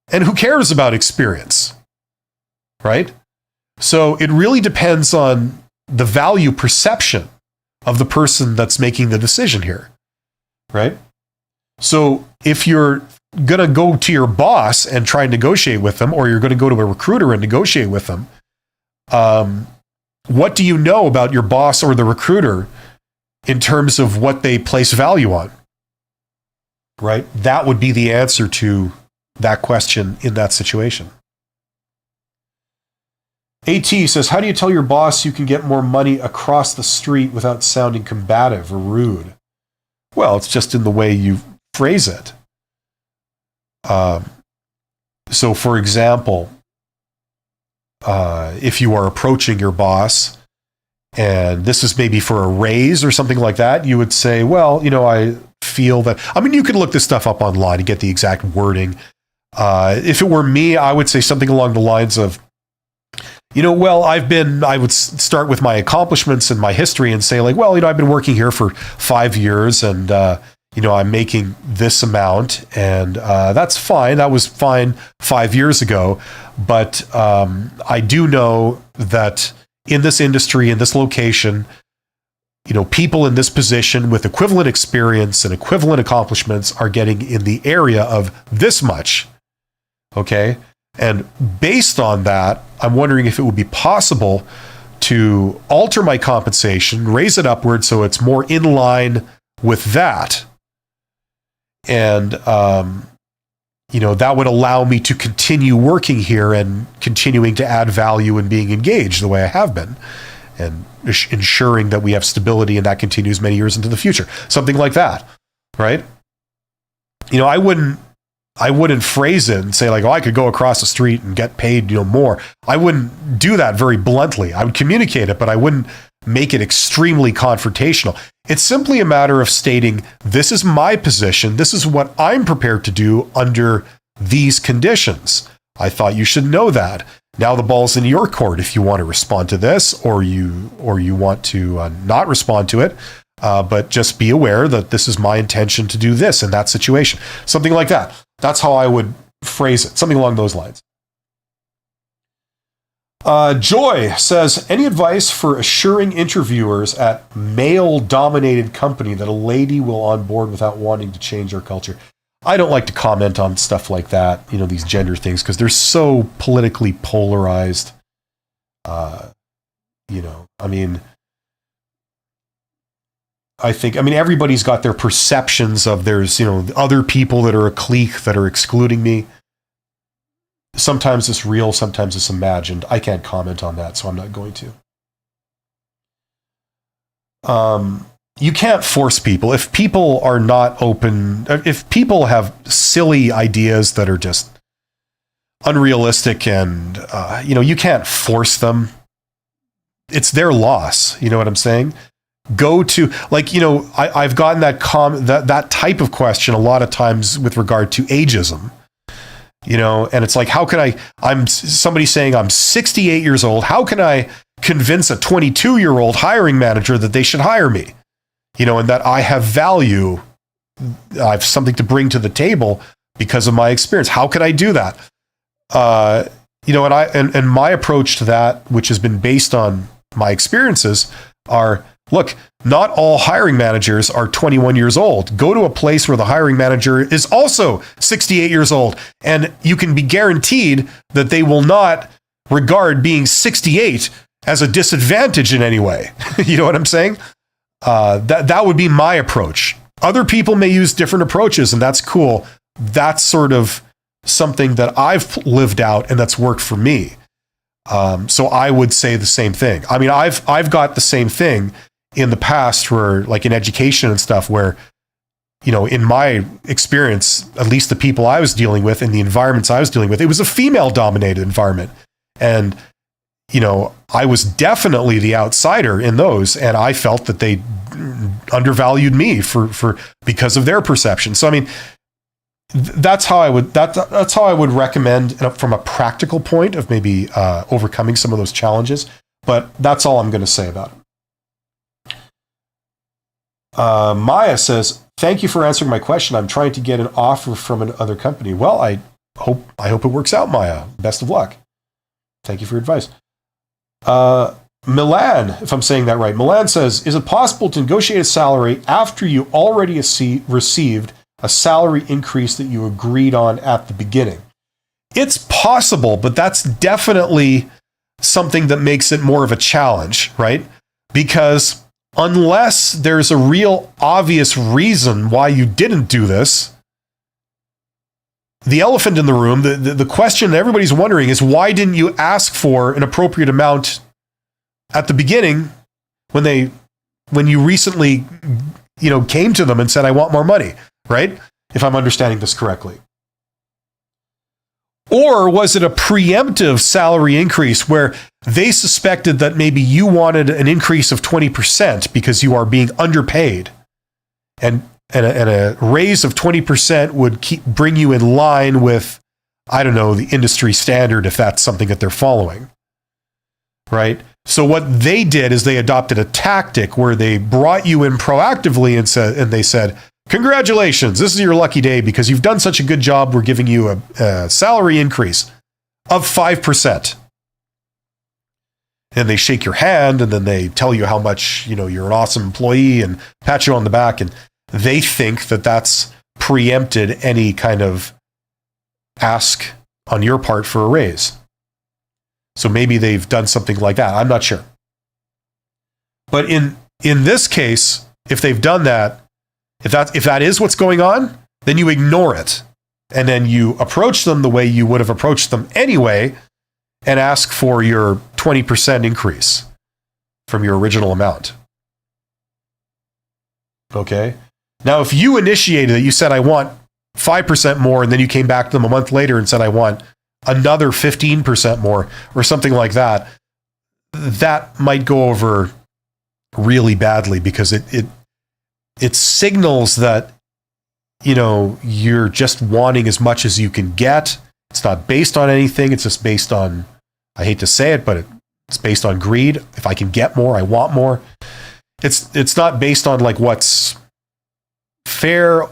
And who cares about experience? Right? So it really depends on the value perception of the person that's making the decision here, right? So if you're going to go to your boss and try and negotiate with them, or you're going to go to a recruiter and negotiate with them, what do you know about your boss or the recruiter in terms of what they place value on, right? That would be the answer to that question in that situation. AT says, how do you tell your boss you can get more money across the street without sounding combative or rude? Well, it's just in the way you phrase it. So, for example, if you are approaching your boss and this is maybe for a raise or something like that, you would say, well, I feel that, you could look this stuff up online and get the exact wording. If it were me, I would say something along the lines of, I would start with my accomplishments and my history and say like, well, I've been working here for 5 years and, I'm making this amount and that's fine. That was fine 5 years ago. But I do know that in this industry, in this location, people in this position with equivalent experience and equivalent accomplishments are getting in the area of this much. Okay. And based on that, I'm wondering if it would be possible to alter my compensation, raise it upward so it's more in line with that. And, that would allow me to continue working here and continuing to add value and being engaged the way I have been and ensuring that we have stability and that continues many years into the future. Something like that, right? I wouldn't phrase it and say like, oh, I could go across the street and get paid, more. I wouldn't do that very bluntly. I would communicate it, but I wouldn't make it extremely confrontational. It's simply a matter of stating, this is my position. This is what I'm prepared to do under these conditions. I thought you should know that. Now the ball's in your court if you want to respond to this or you want to not respond to it. But just be aware that this is my intention to do this in that situation. Something like that. That's how I would phrase it. Something along those lines. Joy says, any advice for assuring interviewers at male-dominated company that a lady will onboard without wanting to change our culture? I don't like to comment on stuff like that, these gender things, because they're so politically polarized. I think, everybody's got their perceptions of there's, other people that are a clique that are excluding me. Sometimes it's real, sometimes it's imagined. I can't comment on that, so I'm not going to. You can't force people. If people are not open, if people have silly ideas that are just unrealistic and, you can't force them. It's their loss. You know what I'm saying? Go to, I've gotten that type of question a lot of times with regard to ageism, and it's like, how can I'm somebody saying I'm 68 years old. How can I convince a 22-year-old hiring manager that they should hire me? And that I have value. I have something to bring to the table because of my experience. How can I do that? And my approach to that, which has been based on my experiences, are, look, not all hiring managers are 21 years old. Go to a place where the hiring manager is also 68 years old, and you can be guaranteed that they will not regard being 68 as a disadvantage in any way. You know what I'm saying? That would be my approach. Other people may use different approaches, and that's cool. That's sort of something that I've lived out and that's worked for me. So I would say the same thing. I mean, I've got the same thing in the past where, like in education and stuff, where, you know, in my experience, at least the people I was dealing with and the environments I was dealing with, it was a female dominated environment. And, you know, I was definitely the outsider in those, and I felt that they undervalued me for because of their perception. So, I mean, that's how I would recommend from a practical point of maybe overcoming some of those challenges. But that's all I'm going to say about it. Maya says, "Thank you for answering my question. I'm trying to get an offer from another company." Well, I hope it works out, Maya. Best of luck. Thank you for your advice. Milan, if I'm saying that right, Milan says, "Is it possible to negotiate a salary after you already received a salary increase that you agreed on at the beginning?" It's possible, but that's definitely something that makes it more of a challenge, right? Because unless there's a real obvious reason why you didn't do this, the elephant in the room, the question everybody's wondering is, why didn't you ask for an appropriate amount at the beginning when you recently, you know, came to them and said, "I want more money," right? If I'm understanding this correctly. Or was it a preemptive salary increase where they suspected that maybe you wanted an increase of 20% because you are being underpaid, and a raise of 20% would bring you in line with, I don't know, the industry standard, if that's something that they're following, right? So what they did is they adopted a tactic where they brought you in proactively and they said, "Congratulations, this is your lucky day because you've done such a good job. We're giving you a salary increase of 5%. And they shake your hand, and then they tell you how much, you know, you're an awesome employee and pat you on the back. And they think that that's preempted any kind of ask on your part for a raise. So maybe they've done something like that. I'm not sure. But in this case, if they've done that, if that is what's going on, then you ignore it. And then you approach them the way you would have approached them anyway and ask for your 20% increase from your original amount. Okay? Now, if you initiated it, you said, "I want 5% more," and then you came back to them a month later and said, "I want another 15% more," or something like that, that might go over really badly because it signals that, you know, you're just wanting as much as you can get. It's not based on anything. It's just based on, I hate to say it, but it's based on greed. If I can get more, I want more. It's not based on like what's fair,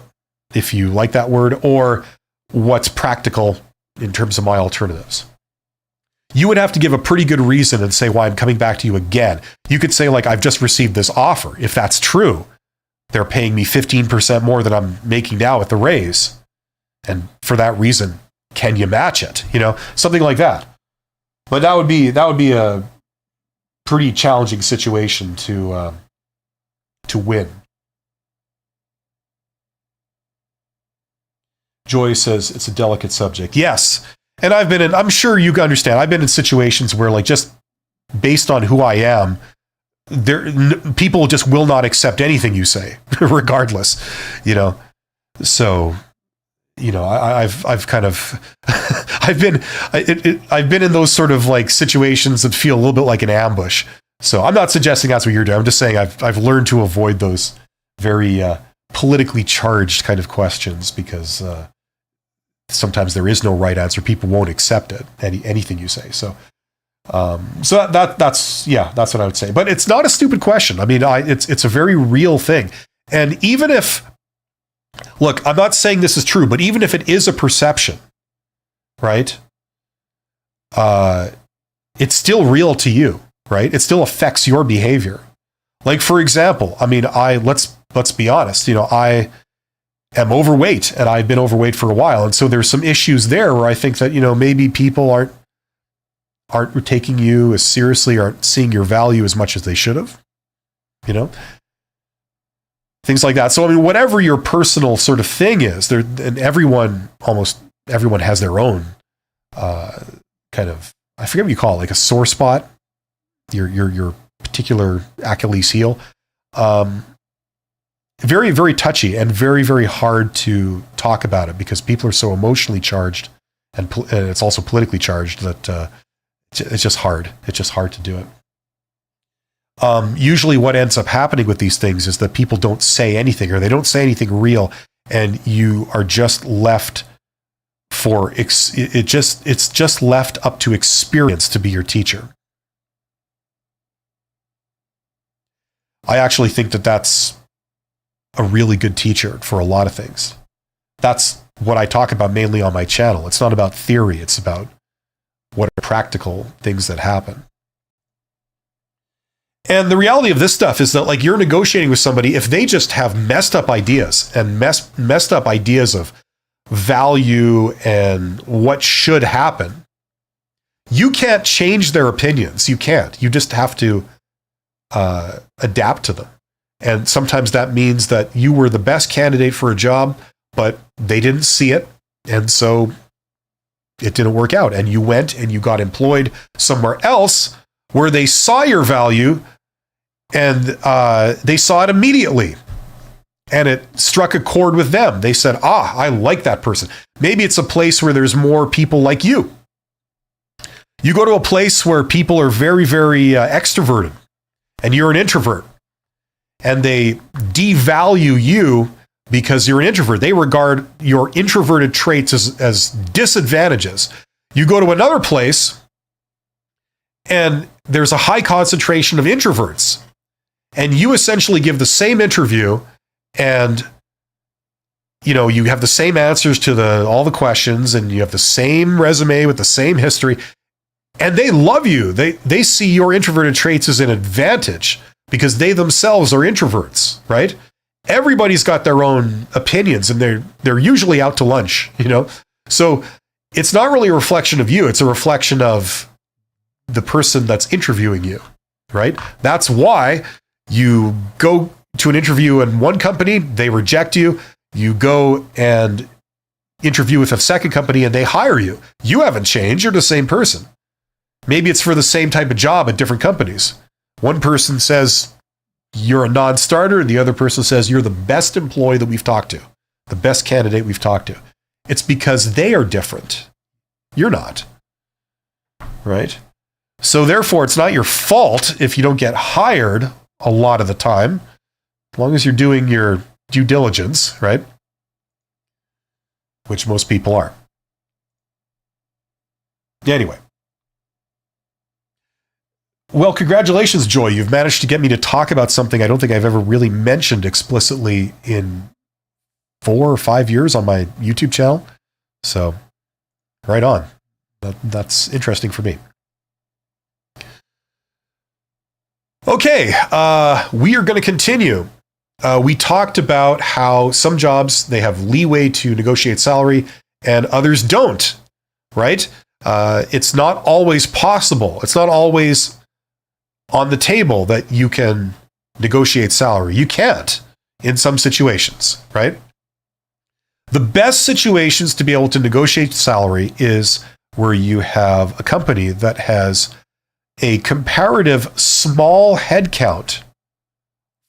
if you like that word, or what's practical in terms of my alternatives. You would have to give a pretty good reason and say why I'm coming back to you again. You could say, like, "I've just received this offer." If that's true, they're paying me 15% more than I'm making now with the raise. And for that reason, can you match it? You know, something like that. But that would be a pretty challenging situation to win. Joy says it's a delicate subject. Yes. And I'm sure you understand, I've been in situations where, like, just based on who I am, people just will not accept anything you say, regardless, you know. So, you know, I've kind of, I've been in those sort of like situations that feel a little bit like an ambush. So I'm not suggesting that's what you're doing. I'm just saying I've learned to avoid those very politically charged kind of questions because sometimes there is no right answer. People won't accept it, anything you say. So that's what I would say. But it's not a stupid question. I mean, it's a very real thing. And even if, look, I'm not saying this is true, but even if it is a perception, right? It's still real to you, right? It still affects your behavior. Like, for example, I mean, let's be honest, you know, I am overweight and I've been overweight for a while. And so there's some issues there where I think that, you know, maybe people aren't taking you as seriously, aren't seeing your value as much as they should have, you know, things like that. So, I mean, whatever your personal sort of thing is, and everyone almost everyone has their own kind of, I forget what you call it, like a sore spot, your particular Achilles heel. Very, very touchy and very, very hard to talk about it because people are so emotionally charged and it's also politically charged that it's just hard. It's just hard to do it. Usually what ends up happening with these things is that people don't say anything or they don't say anything real, and you are just left it's just left up to experience to be your teacher. I actually think that that's a really good teacher for a lot of things. That's what I talk about mainly on my channel. It's not about theory. It's about what are practical things that happen. And the reality of this stuff is that, like, you're negotiating with somebody, if they just have messed up ideas and messed up ideas of value and what should happen, you can't change their opinions. You can't. You just have to adapt to them. And sometimes that means that you were the best candidate for a job, but they didn't see it. And so it didn't work out. And you went and you got employed somewhere else where they saw your value and they saw it immediately. And it struck a chord with them. They said, I like that person. Maybe it's a place where there's more people like you. You go to a place where people are very, very extroverted and you're an introvert. And they devalue you because you're an introvert. They regard your introverted traits as disadvantages. You go to another place and there's a high concentration of introverts. And you essentially give the same interview and you have the same answers to all the questions and you have the same resume with the same history. And they love you. They see your introverted traits as an advantage because they themselves are introverts, right? Everybody's got their own opinions and they're usually out to lunch, So it's not really a reflection of you. It's a reflection of the person that's interviewing you, right? That's why you go to an interview in one company, they reject you. You go and interview with a second company and they hire you. You haven't changed. You're the same person. Maybe it's for the same type of job at different companies. One person says you're a non-starter, and the other person says you're the best employee that we've talked to, the best candidate we've talked to. It's because they are different. You're not, right? So therefore, it's not your fault if you don't get hired a lot of the time, as long as you're doing your due diligence, right? Which most people are. Anyway. Well, congratulations, Joy. You've managed to get me to talk about something I don't think I've ever really mentioned explicitly in 4 or 5 years on my YouTube channel. So, right on. That's interesting for me. Okay, we are going to continue. We talked about how some jobs, they have leeway to negotiate salary and others don't, right? It's not always possible. It's not always on the table that you can negotiate salary. You can't in some situations, right? The best situations to be able to negotiate salary is where you have a company that has a comparative small headcount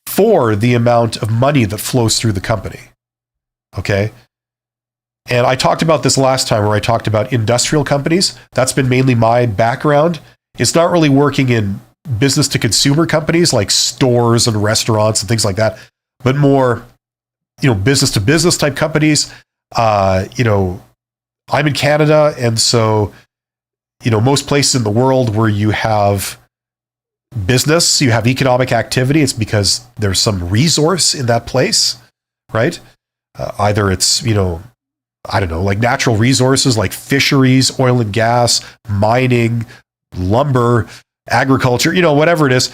for the amount of money that flows through the company. Okay? And I talked about this last time where I talked about industrial companies. That's been mainly my background. It's not really working in business to consumer companies like stores and restaurants and things like that, but more, business to business type companies. I'm in Canada, and so, most places in the world where you have business, you have economic activity, it's because there's some resource in that place, right? Either it's, like natural resources like fisheries, oil and gas, mining, lumber, agriculture, whatever it is.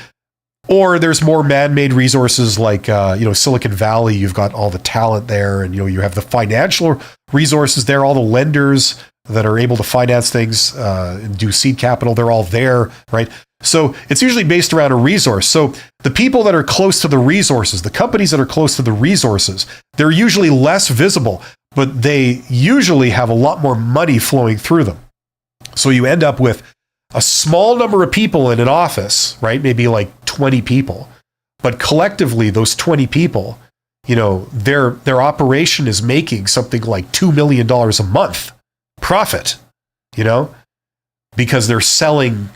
Or there's more man-made resources like, Silicon Valley, you've got all the talent there and, you have the financial resources there, all the lenders that are able to finance things and do seed capital, they're all there, right? So it's usually based around a resource. So the people that are close to the resources, the companies that are close to the resources, they're usually less visible, but they usually have a lot more money flowing through them. So you end up with a small number of people in an office, right? Maybe like 20 people. But collectively, those 20 people, their operation is making something like $2 million a month profit, because they're selling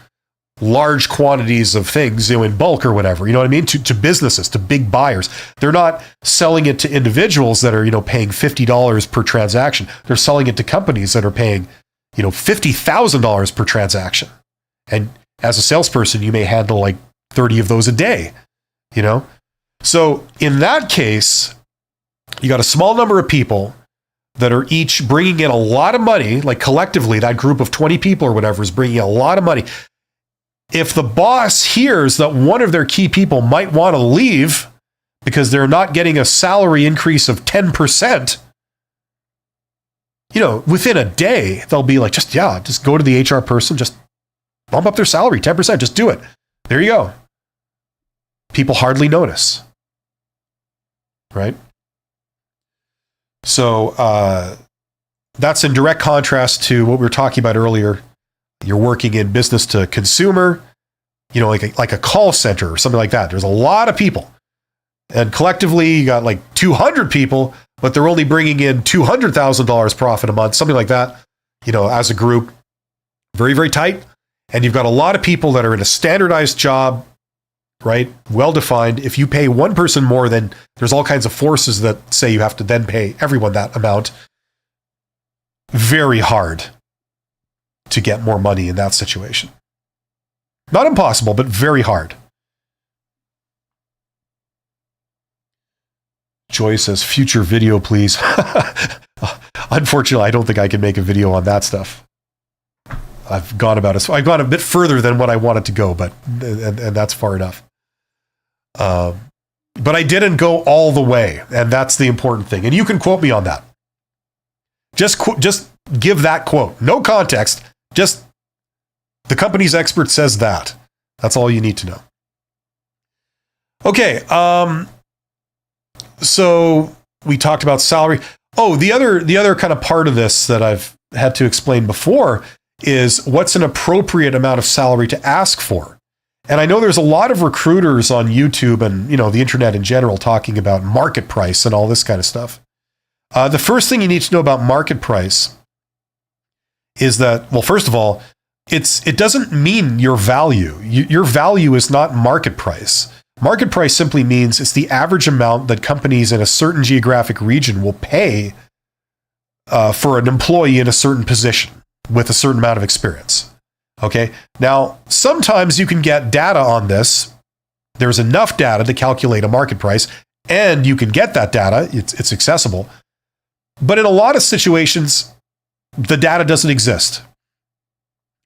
large quantities of things, in bulk or whatever, to businesses, to big buyers. They're not selling it to individuals that are, paying $50 per transaction. They're selling it to companies that are paying, $50,000 per transaction. And as a salesperson, you may handle like 30 of those a day, So in that case, you got a small number of people that are each bringing in a lot of money, like collectively, that group of 20 people or whatever is bringing in a lot of money. If the boss hears that one of their key people might want to leave because they're not getting a salary increase of 10%, within a day, they'll be like, just go to the HR person, just bump up their salary 10%, just do it. There you go. People hardly notice, right? So that's in direct contrast to what we were talking about earlier. You're working in business to consumer, like a call center or something like that. There's a lot of people. And collectively, you got like 200 people, but they're only bringing in $200,000 profit a month, something like that, as a group. Very, very tight. And you've got a lot of people that are in a standardized job, right? Well-defined. If you pay one person more, then there's all kinds of forces that say you have to then pay everyone that amount. Very hard to get more money in that situation. Not impossible, but very hard. Joy says, future video, please. Unfortunately, I don't think I can make a video on that stuff. I've gone a bit further than what I wanted to go, but and that's far enough. But I didn't go all the way, and that's the important thing. And you can quote me on that. Just give that quote. No context. Just the company's expert says that. That's all you need to know. Okay. So we talked about salary. Oh, the other kind of part of this that I've had to explain before is what's an appropriate amount of salary to ask for. And I know there's a lot of recruiters on YouTube and, the internet in general talking about market price and all this kind of stuff. The first thing you need to know about market price is that, well, first of all, it doesn't mean your value. Your value is not market price. Market price simply means it's the average amount that companies in a certain geographic region will pay for an employee in a certain position with a certain amount of experience. Okay. Now, sometimes you can get data on this. There's enough data to calculate a market price, and you can get that data. It's accessible. But in a lot of situations, the data doesn't exist.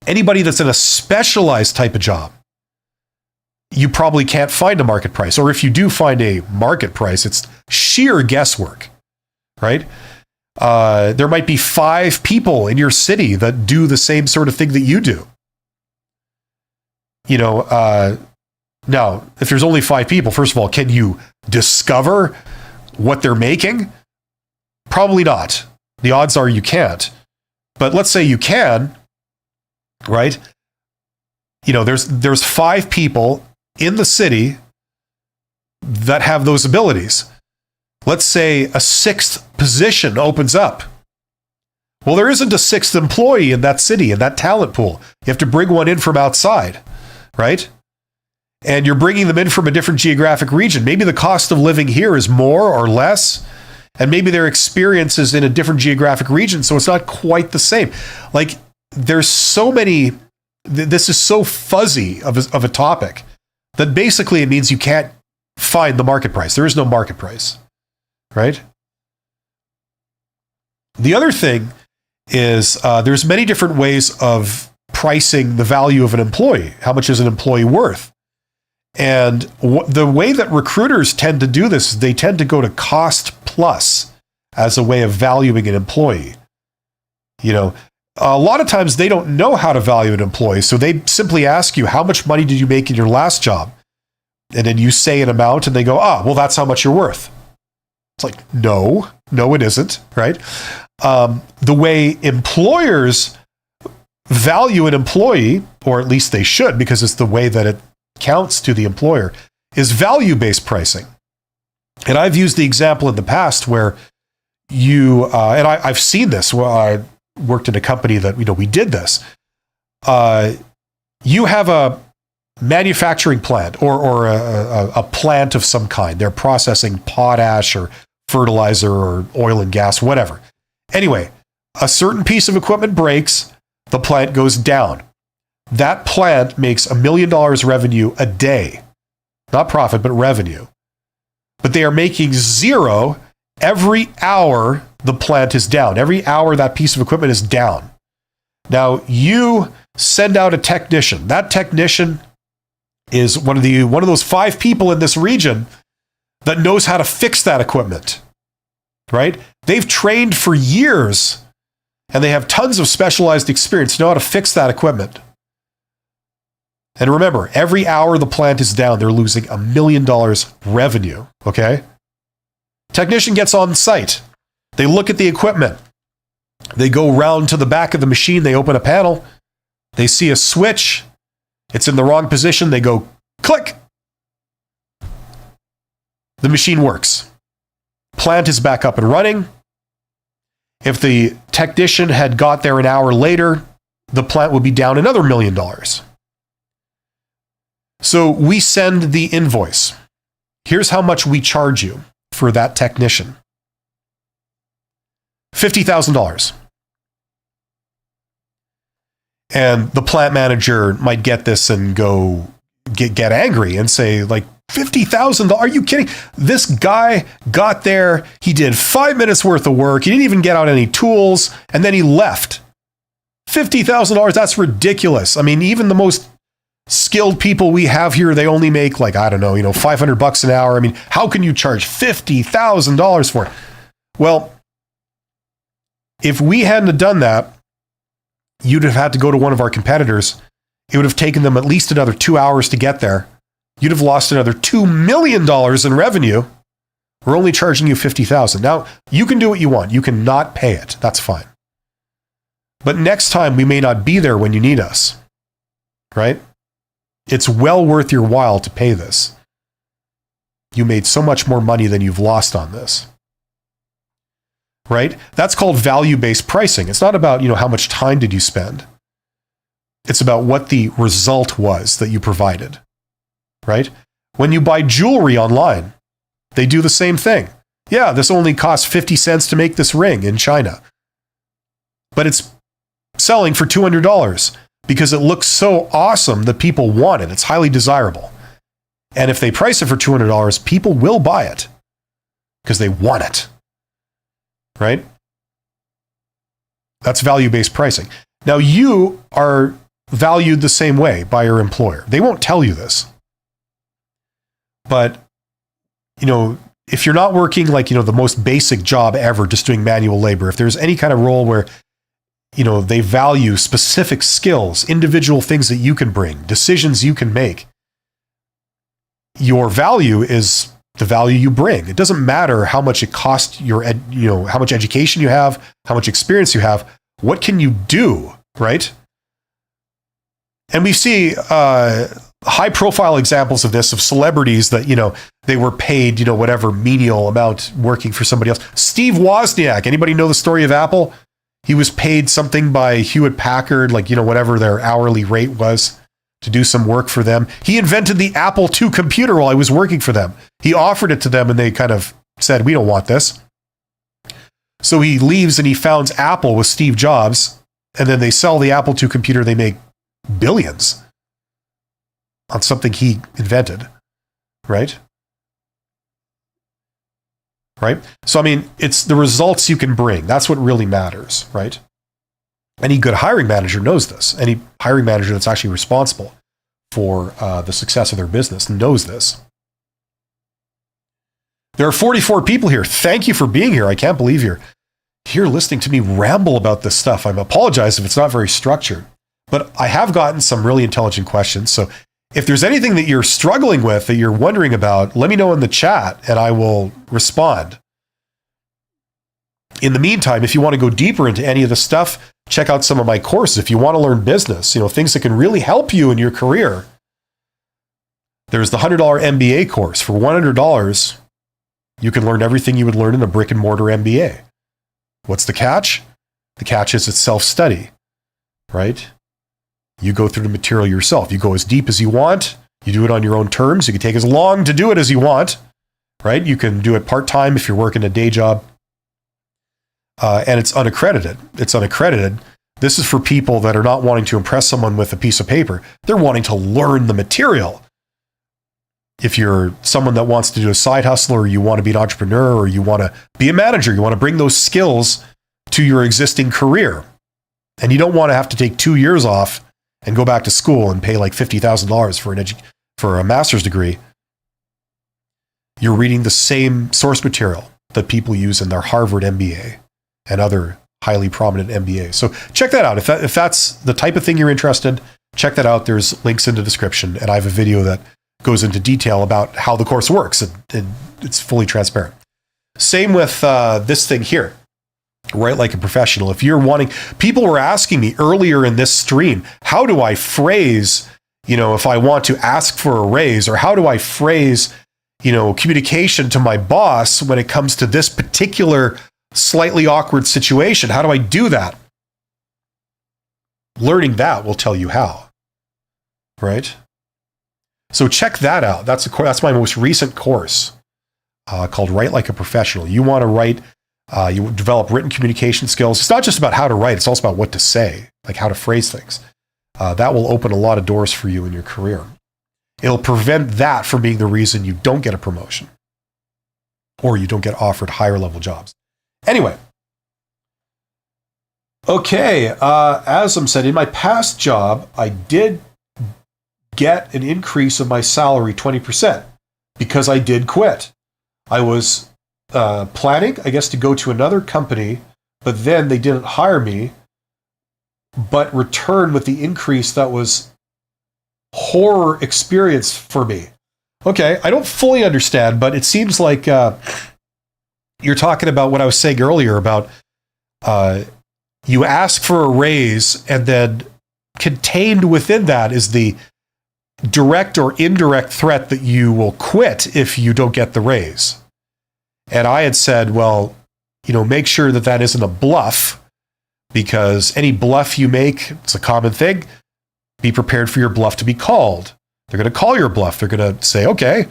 Anybody that's in a specialized type of job, you probably can't find a market price. Or if you do find a market price, it's sheer guesswork, right? There might be 5 people in your city that do the same sort of thing that you do. Now, if there's only 5 people, first of all, can you discover what they're making? Probably not. The odds are you can't. But let's say you can, right? There's 5 people in the city that have those abilities. Let's say a 6th position opens up. Well, there isn't a 6th employee in that city, in that talent pool. You have to bring one in from outside, right? And you're bringing them in from a different geographic region. Maybe the cost of living here is more or less, and maybe their experience is in a different geographic region, so it's not quite the same. Like, there's so many, this is so fuzzy of a topic that basically it means you can't find the market price. There is no market price, right? The other thing is there's many different ways of pricing the value of an employee. How much is an employee worth? And the way that recruiters tend to do this is they tend to go to cost plus as a way of valuing an employee. A lot of times they don't know how to value an employee, so they simply ask you, how much money did you make in your last job? And then you say an amount and they go, well, that's how much you're worth. It's like, no, it isn't, right? The way employers value an employee, or at least they should, because it's the way that it counts to the employer, is value-based pricing. And I've used the example in the past where I've seen this. Well, I worked in a company that, we did this. You have a manufacturing plant or a plant of some kind. They're processing potash or fertilizer or oil and gas, whatever. Anyway, a certain piece of equipment breaks, the plant goes down. That plant makes $1 million revenue a day. Not profit, but revenue. But they are making zero every hour the plant is down. Every hour that piece of equipment is down. Now, you send out a technician. That technician is one of those 5 people in this region that knows how to fix that equipment, right? They've trained for years and they have tons of specialized experience to know how to fix that equipment. And remember, every hour the plant is down, they're losing $1 million revenue, okay? Technician gets on site. They look at the equipment. They go round to the back of the machine. They open a panel. They see a switch. It's in the wrong position. They go click. The machine works. Plant is back up and running. If the technician had got there an hour later, the plant would be down another $1 million. So we send the invoice. Here's how much we charge you for that technician. $50,000. And the plant manager might get this and go get angry and say, like, $50,000? Are you kidding? This guy got there, he did 5 minutes worth of work, he didn't even get out any tools, and then he left. $50,000, that's ridiculous. I mean, even the most skilled people we have here, they only make like, I don't know, $500 an hour. I mean, how can you charge $50,000 for it? Well, if we hadn't have done that, you'd have had to go to one of our competitors. It would have taken them at least another 2 hours to get there. You'd have lost another $2 million in revenue. We're only charging you $50,000. Now, you can do what you want. You can not pay it. That's fine. But next time, we may not be there when you need us, right? It's well worth your while to pay this. You made so much more money than you've lost on this, right? That's called value-based pricing. It's not about, how much time did you spend. It's about what the result was that you provided, right? When you buy jewelry online, they do the same thing. Yeah, this only costs 50 cents to make this ring in China, but it's selling for $200 because it looks so awesome that people want it. It's highly desirable. And if they price it for $200, people will buy it because they want it, right? That's value-based pricing. Now, you are valued the same way by your employer. They won't tell you this. But, if you're not working like, the most basic job ever, just doing manual labor, if there's any kind of role where, they value specific skills, individual things that you can bring, decisions you can make, your value is the value you bring. It doesn't matter how much it costs how much education you have, how much experience you have. What can you do, right? And we see high profile examples of this, of celebrities that, they were paid, whatever menial amount working for somebody else. Steve Wozniak, anybody know the story of Apple? He was paid something by Hewlett Packard, like, whatever their hourly rate was, to do some work for them. He invented the Apple II computer while he was working for them. He offered it to them and they kind of said, we don't want this. So he leaves and he founds Apple with Steve Jobs, and then they sell the Apple II computer. They make billions on something he invented, right? Right? So, I mean, it's the results you can bring. That's what really matters, right? Any good hiring manager knows this. Any hiring manager that's actually responsible for the success of their business knows this. There are 44 people here. Thank you for being here. I can't believe you're here listening to me ramble about this stuff. I apologize if it's not very structured, but I have gotten some really intelligent questions. So if there's anything that you're struggling with, that you're wondering about, let me know in the chat and I will respond. In the meantime, if you want to go deeper into any of the stuff, check out some of my courses. If you want to learn business, things that can really help you in your career, there's the $100 MBA course. For $100, you can learn everything you would learn in a brick and mortar MBA. What's the catch? The catch is it's self-study, right? You go through the material yourself. You go as deep as you want. You do it on your own terms. You can take as long to do it as you want, right? You can do it part-time if you're working a day job. And it's unaccredited. It's unaccredited. This is for people that are not wanting to impress someone with a piece of paper. They're wanting to learn the material. If you're someone that wants to do a side hustle, or you want to be an entrepreneur, or you want to be a manager, you want to bring those skills to your existing career, and you don't want to have to take 2 years off and go back to school and pay like $50,000 for a master's degree, you're reading the same source material that people use in their Harvard MBA and other highly prominent MBAs. So check that out. If that's the type of thing you're interested, check that out. There's links in the description, and I have a video that goes into detail about how the course works, and it's fully transparent. Same with this thing here, Write Like a Professional. If you're wanting, people were asking me earlier in this stream, how do I phrase, if I want to ask for a raise, or how do I phrase, communication to my boss when it comes to this particular slightly awkward situation? How do I do that? Learning that will tell you how, right? So check that out. That's my most recent course called Write Like a Professional. You want to write, you develop written communication skills. It's not just about how to write. It's also about what to say, like how to phrase things. That will open a lot of doors for you in your career. It'll prevent that from being the reason you don't get a promotion or you don't get offered higher level jobs. Anyway. Okay. As I'm saying, in my past job, I did get an increase of my salary 20% because I did quit. I was planning, I guess, to go to another company, but then they didn't hire me, but returned with the increase that was horror experience for me. Okay, I don't fully understand, but it seems like you're talking about what I was saying earlier about you ask for a raise, and then contained within that is the direct or indirect threat that you will quit if you don't get the raise. And I had said, well, make sure that isn't a bluff, because any bluff you make, it's a common thing. Be prepared for your bluff to be called. They're going to call your bluff. They're going to say, okay,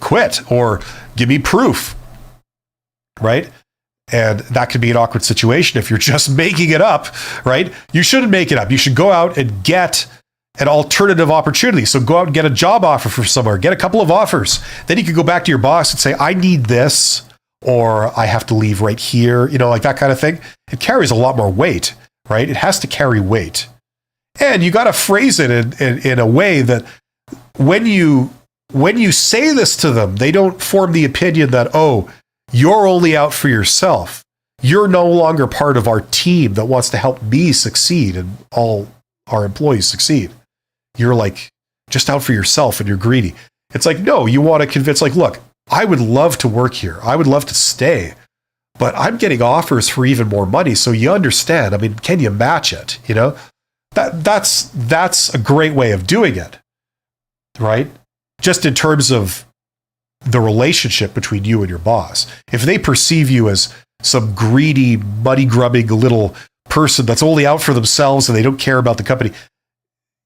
quit or give me proof, right? And that could be an awkward situation if you're just making it up, right? You shouldn't make it up. You should go out and get an alternative opportunity. So go out and get a job offer for somewhere, get a couple of offers. Then you could go back to your boss and say, I need this, or I have to leave right here, like that kind of thing. It carries a lot more weight, right? It has to carry weight. And you got to phrase it in a way that when you say this to them, they don't form the opinion that, oh, you're only out for yourself. You're no longer part of our team that wants to help me succeed and all our employees succeed. You're like just out for yourself and you're greedy. It's like, no, you want to convince, like, look, I would love to work here. I would love to stay, but I'm getting offers for even more money. So you understand, can you match it? That's a great way of doing it, right? Just in terms of the relationship between you and your boss. If they perceive you as some greedy, money-grubbing little person that's only out for themselves and they don't care about the company,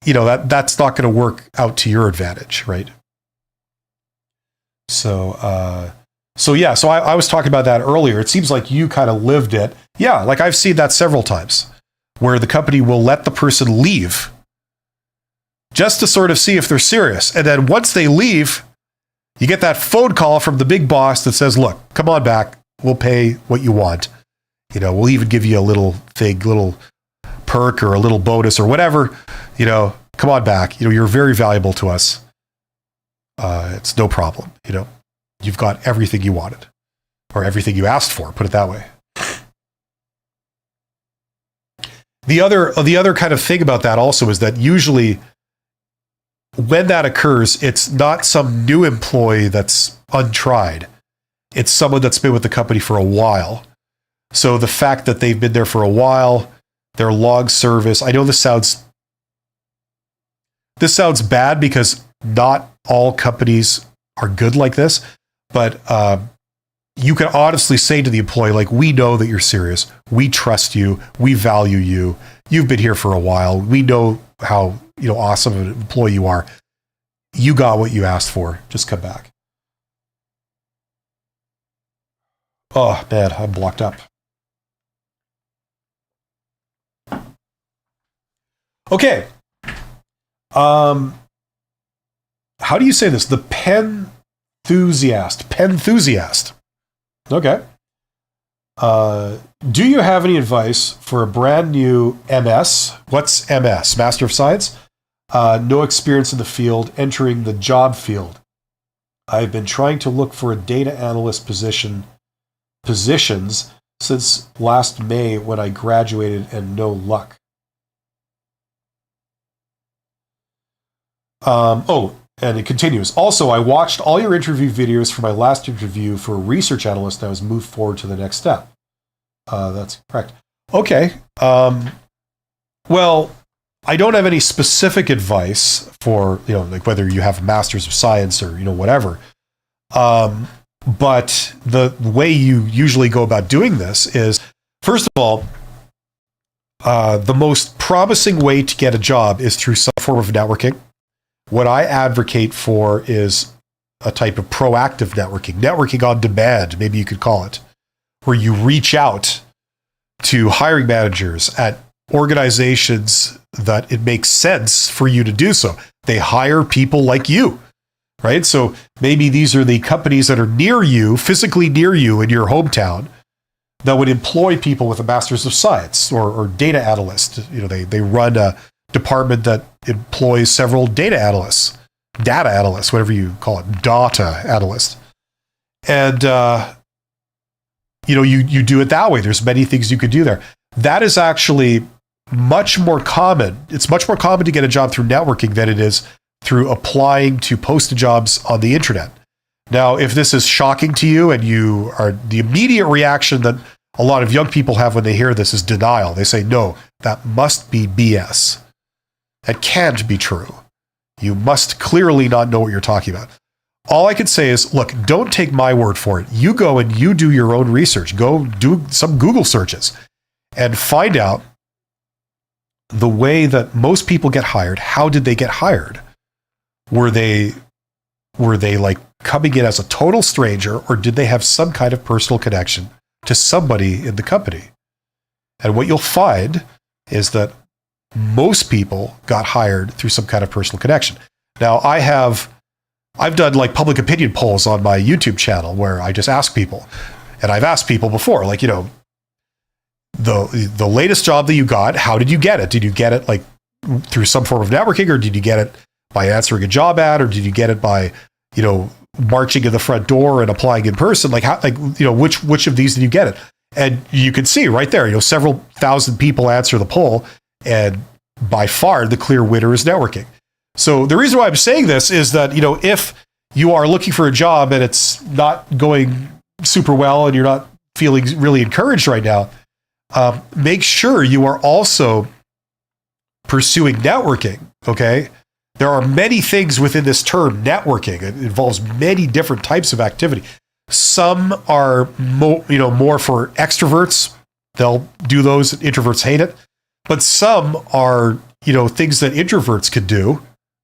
that's not going to work out to your advantage, right? So I was talking about that earlier. It seems like you kind of lived it. Yeah, like I've seen that several times, where the company will let the person leave just to sort of see if they're serious. And then once they leave, you get that phone call from the big boss that says, look, come on back. We'll pay what you want. We'll even give you a little perk or a little bonus or whatever. Come on back. You're very valuable to us. It's no problem. You've got everything you wanted, or everything you asked for, put it that way. The other kind of thing about that also is that usually when that occurs, it's not some new employee that's untried. It's someone that's been with the company for a while. So the fact that they've been there for a while, their log service, I know this sounds bad because not all companies are good like this, but you can honestly say to the employee, like, we know that you're serious. We trust you. We value you. You've been here for a while. We know how, awesome an employee you are. You got what you asked for. Just come back. Oh, man, I'm blocked up. Okay. How do you say this? The Penthusiast. Okay. Do you have any advice for a brand new MS? What's MS? Master of Science? No experience in the field, entering the job field. I've been trying to look for a data analyst positions since last May when I graduated and no luck. And it continues. Also, I watched all your interview videos for my last interview for a research analyst, and I was moved forward to the next step. That's correct. Okay. Well, I don't have any specific advice for, like whether you have a master's of science or, whatever. But the way you usually go about doing this is, first of all, the most promising way to get a job is through some form of networking. What I advocate for is a type of proactive networking on demand, maybe you could call it, where you reach out to hiring managers at organizations that it makes sense for you to do so. They hire people like you, right? So maybe these are the companies that are near you, physically near you in your hometown, that would employ people with a master's of science or data analyst. They run a department that employs several data analysts, whatever you call it, data analyst. And, you do it that way. There's many things you could do there. That is actually much more common. It's much more common to get a job through networking than it is through applying to posted jobs on the internet. Now, if this is shocking to you and you are, the immediate reaction that a lot of young people have when they hear this is denial. They say, no, that must be BS. That can't be true. You must clearly not know what you're talking about. All I could say is, look, don't take my word for it. You go and you do your own research. Go do some Google searches and find out the way that most people get hired. How did they get hired? Were they like coming in as a total stranger, or did they have some kind of personal connection to somebody in the company? And what you'll find is that most people got hired through some kind of personal connection. Now, I've done like public opinion polls on my YouTube channel where I just ask people, and I've asked people before, like, the latest job that you got, how did you get it? Did you get it like through some form of networking, or did you get it by answering a job ad, or did you get it by, marching in the front door and applying in person? Like, how, which of these did you get it? And you can see right there, several thousand people answer the poll, and by far the clear winner is networking. So the reason why I'm saying this is that, if you are looking for a job and it's not going super well and you're not feeling really encouraged right now, make sure you are also pursuing networking, okay? There are many things within this term, networking. It involves many different types of activity. Some are more for extroverts. They'll do those, and introverts hate it. But some are, things that introverts could do.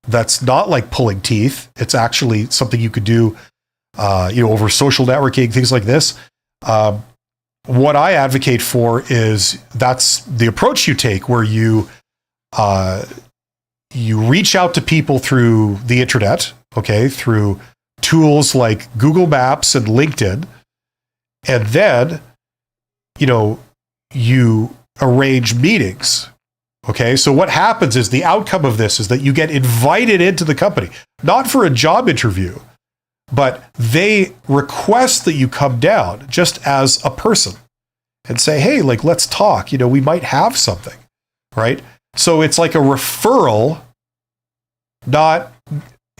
That's not like pulling teeth. It's actually something you could do, over social networking, things like this. What I advocate for is that's the approach you take, where you reach out to people through the internet, okay, through tools like Google Maps and LinkedIn, and then, you arrange meetings. Okay, so what happens is the outcome of this is that you get invited into the company, not for a job interview, but they request that you come down just as a person and say, hey, like, let's talk, we might have something, right? So it's like a referral, not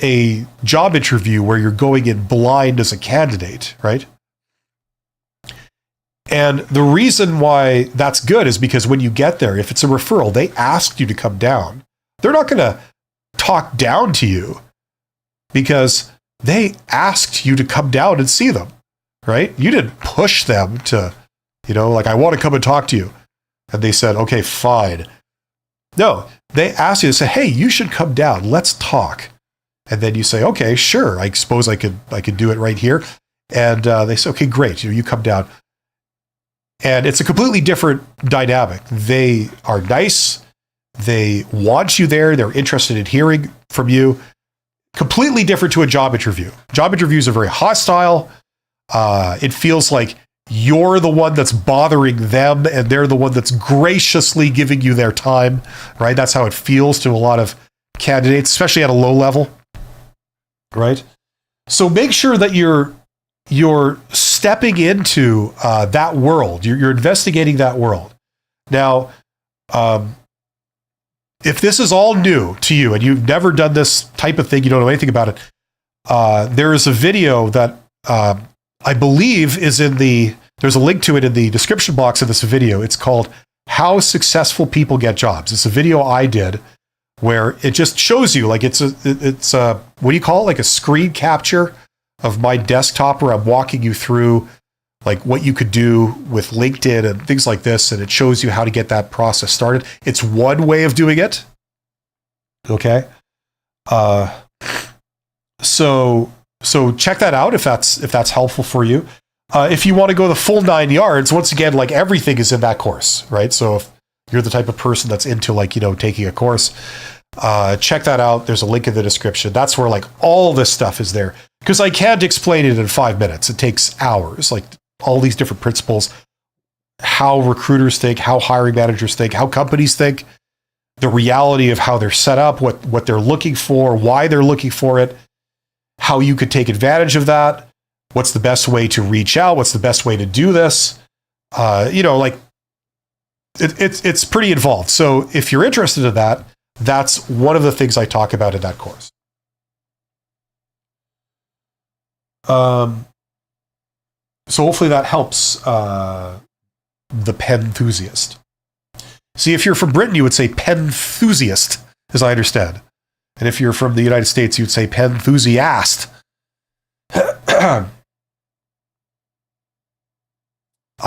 a job interview where you're going in blind as a candidate, right? And the reason why that's good is because when you get there, if it's a referral, they asked you to come down. They're not going to talk down to you because they asked you to come down and see them, right? You didn't push them to, like, I want to come and talk to you. And they said, okay, fine. No, they asked you to say, hey, you should come down. Let's talk. And then you say, okay, sure. I suppose I could do it right here. And they say, okay, great. You come down. And it's a completely different dynamic. They are nice. They want you there. They're interested in hearing from you. Completely different to a job interview. Job interviews are very hostile. It feels like you're the one that's bothering them and they're the one that's graciously giving you their time, right? That's how it feels to a lot of candidates, especially at a low level, right? So make sure that you're stepping into that world. You're investigating that world. Now, if this is all new to you and you've never done this type of thing, you don't know anything about it, there is a video that I believe is there's a link to it in the description box of this video. It's called How Successful People Get Jobs. It's a video I did where it just shows you, like, it's a what do you call it? Like a screen capture of my desktop where I'm walking you through like what you could do with LinkedIn and things like this. And it shows you how to get that process started. It's one way of doing it. Okay. So check that out if that's helpful for you. If you want to go the full 9 yards, once again, like everything is in that course, right? So if you're the type of person that's into like, taking a course, check that out. There's a link in the description. That's where like all this stuff is there because I can't explain it in 5 minutes. It takes hours, like all these different principles, how recruiters think, how hiring managers think, how companies think, the reality of how they're set up, what they're looking for, why they're looking for it, how you could take advantage of that. What's the best way to reach out? What's the best way to do this? Like it's pretty involved. So if you're interested in that, that's one of the things I talk about in that course. So hopefully that helps the pen enthusiast. See, if you're from Britain, you would say pen enthusiast, as I understand. And if you're from the United States, you'd say pen enthusiast. I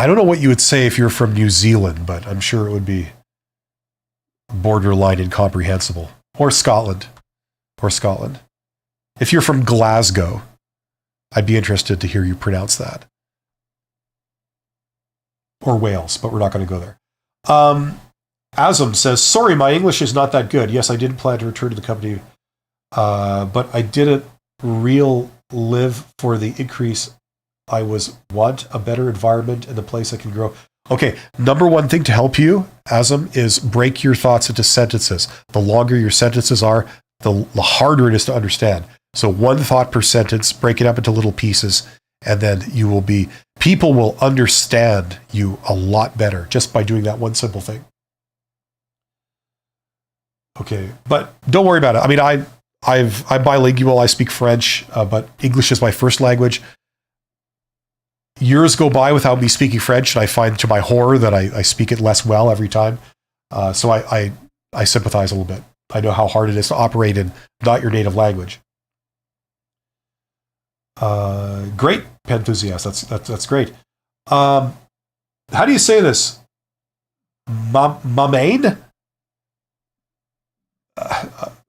don't know what you would say if you're from New Zealand, but I'm sure it would be borderline incomprehensible. Or Scotland. If you're from Glasgow, I'd be interested to hear you pronounce that. Or Wales, but we're not going to go there. Azam says, sorry, my English is not that good. Yes, I did plan to return to the company, but I didn't live for the increase. I want a better environment and a place I can grow. Okay, number one thing to help you, Azam, is break your thoughts into sentences. The longer your sentences are, the harder it is to understand. So one thought per sentence, break it up into little pieces, and then people will understand you a lot better just by doing that one simple thing. Okay, but don't worry about it. I mean, I'm bilingual. I speak French, but English is my first language. Years go by without me speaking French, and I find to my horror that I speak it less well every time. So I sympathize a little bit. I know how hard it is to operate in not your native language. Great, pen enthusiast. That's great. How do you say this? Mamain?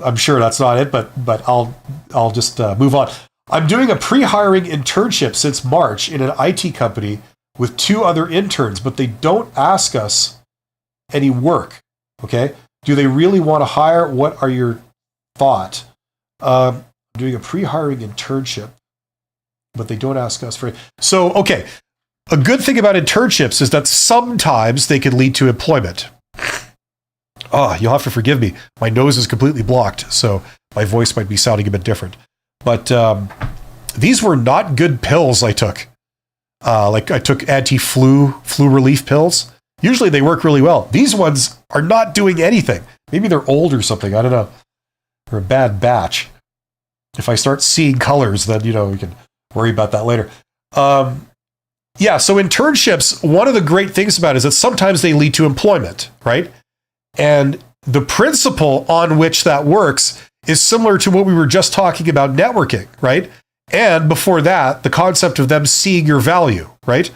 I'm sure that's not it, but I'll just move on. I'm doing a pre-hiring internship since March in an IT company with 2 other interns, but they don't ask us any work. Okay, do they really want to hire? What are your thoughts? I'm doing a pre-hiring internship, but they don't ask us for it. So, okay, a good thing about internships is that sometimes they can lead to employment. Oh, you'll have to forgive me. My nose is completely blocked, so my voice might be sounding a bit different. But these were not good pills I took. Like I took flu relief pills. Usually they work really well. These ones are not doing anything. Maybe they're old or something. I don't know. They're a bad batch. If I start seeing colors, then, we can worry about that later. Yeah, so internships, one of the great things about it is that sometimes they lead to employment, right? And the principle on which that works is similar to what we were just talking about networking, right? And before that, the concept of them seeing your value, right?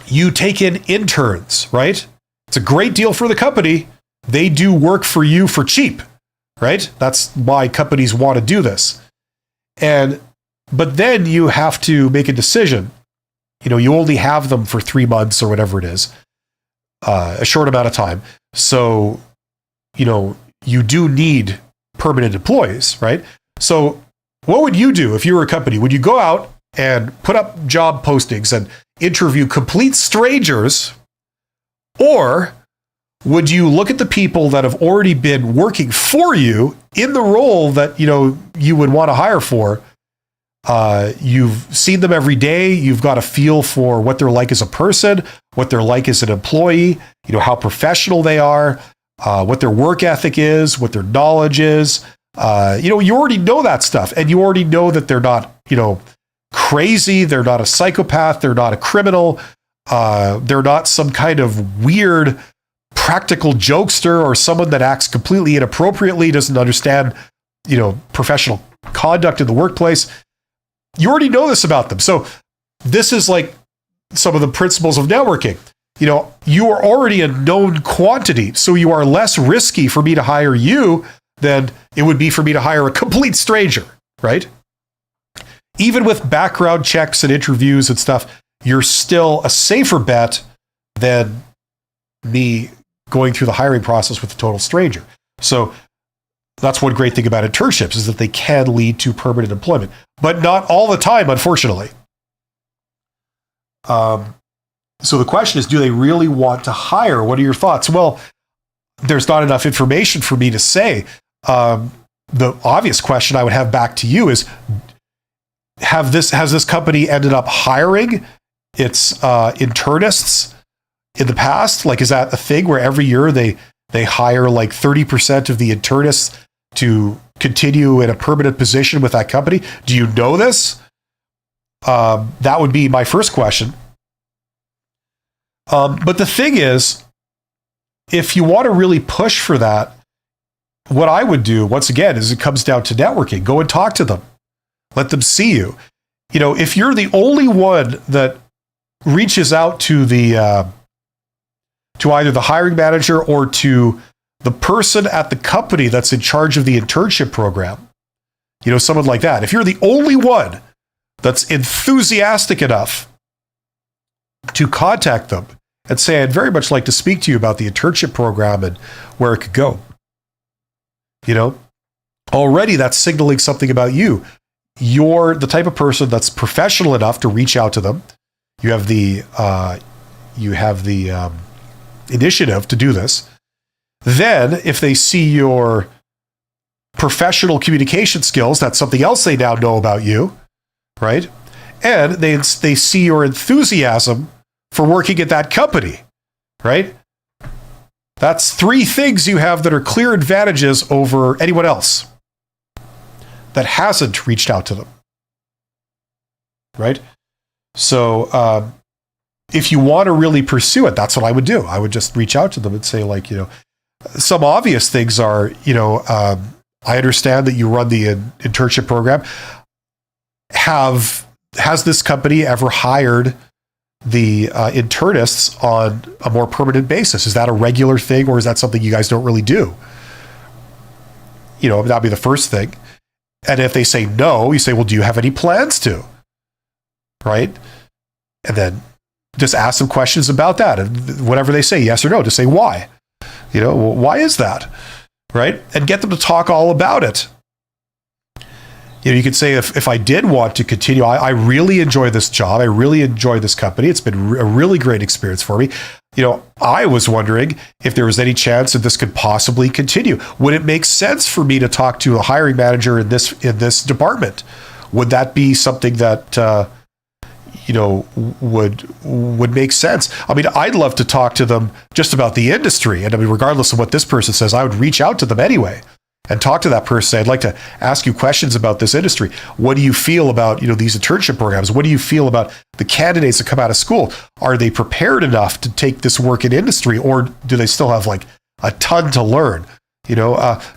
You take in interns, right? It's a great deal for the company. They do work for you for cheap, right? That's why companies want to do this. But then you have to make a decision. You only have them for 3 months or whatever it is, a short amount of time. So, you do need permanent employees, right? So what would you do if you were a company? Would you go out and put up job postings and interview complete strangers? Or would you look at the people that have already been working for you in the role that, you would want to hire for? You've seen them every day. You've got a feel for what they're like as a person, what they're like as an employee, how professional they are, what their work ethic is, what their knowledge is. You already know that stuff, and you already know that they're not, crazy. They're not a psychopath. They're not a criminal. They're not some kind of weird practical jokester or someone that acts completely inappropriately, doesn't understand, professional conduct in the workplace. You already know this about them. So this is like some of the principles of networking. You are already a known quantity, so you are less risky for me to hire you than it would be for me to hire a complete stranger, right? Even with background checks and interviews and stuff, you're still a safer bet than me going through the hiring process with a total stranger. So that's one great thing about internships, is that they can lead to permanent employment, but not all the time, unfortunately. So the question is, do they really want to hire? What are your thoughts? Well, there's not enough information for me to say. The obvious question I would have back to you is, has this company ended up hiring its internists in the past? Like, is that a thing where every year they hire like 30% of the internists to continue in a permanent position with that company? Do you know this? That would be my first question. But the thing is, if you want to really push for that, what I would do, once again, is it comes down to networking. Go and talk to them. Let them see you. If you're the only one that reaches out to to either the hiring manager or to the person at the company that's in charge of the internship program, someone like that. If you're the only one that's enthusiastic enough to contact them and say, I'd very much like to speak to you about the internship program and where it could go, already that's signaling something about you. You're the type of person that's professional enough to reach out to them. You have the initiative to do this. Then, if they see your professional communication skills, that's something else they now know about you, right? And they see your enthusiasm for working at that company, right? That's 3 things you have that are clear advantages over anyone else that hasn't reached out to them, right? So if you want to really pursue it, that's what I would do. I would just reach out to them and say, like, some obvious things are, I understand that you run the internship program. Has this company ever hired the internists on a more permanent basis? Is that a regular thing, or is that something you guys don't really do? That'd be the first thing. And if they say no, you say, well, do you have any plans to? Right? And then just ask some questions about that. And whatever they say, yes or no, just say why. Why is that? Right? And get them to talk all about it. You could say, if I did want to continue, I really enjoy this job. I really enjoy this company. It's been a really great experience for me. I was wondering if there was any chance that this could possibly continue. Would it make sense for me to talk to a hiring manager in this department? Would that be something that would make sense? I mean, I'd love to talk to them just about the industry, and regardless of what this person says, I would reach out to them anyway. and talk to that person. I'd like to ask you questions about this industry. What do you feel about, these internship programs? What do you feel about the candidates that come out of school? Are they prepared enough to take this work in industry, or do they still have like a ton to learn?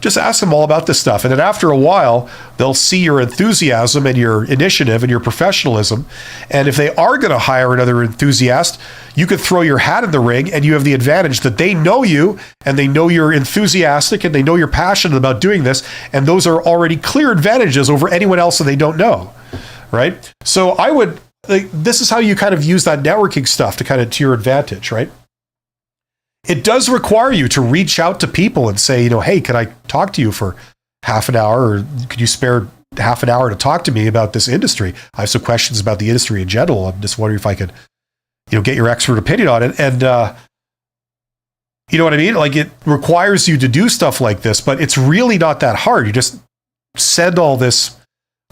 Just ask them all about this stuff. And then after a while, they'll see your enthusiasm and your initiative and your professionalism. And if they are going to hire another enthusiast, you could throw your hat in the ring, and you have the advantage that they know you and they know you're enthusiastic and they know you're passionate about doing this. And those are already clear advantages over anyone else that they don't know. Right. So this is how you kind of use that networking stuff to your advantage. Right. It does require you to reach out to people and say, hey, can I talk to you for half an hour, or could you spare half an hour to talk to me about this industry? I have some questions about the industry in general. I'm just wondering if I could, get your expert opinion on it. And, you know what I mean? Like, it requires you to do stuff like this, but it's really not that hard. You just send all this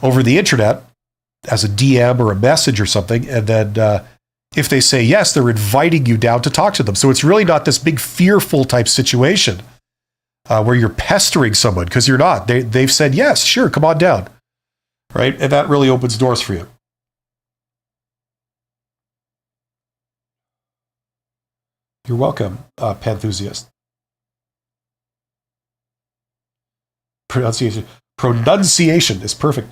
over the internet as a DM or a message or something. And then, if they say yes, they're inviting you down to talk to them. So it's really not this big fearful type situation where you're pestering someone, because you're not. They've said, yes, sure, come on down. Right? And that really opens doors for you. You're welcome, Panthusiast. Pronunciation is perfect.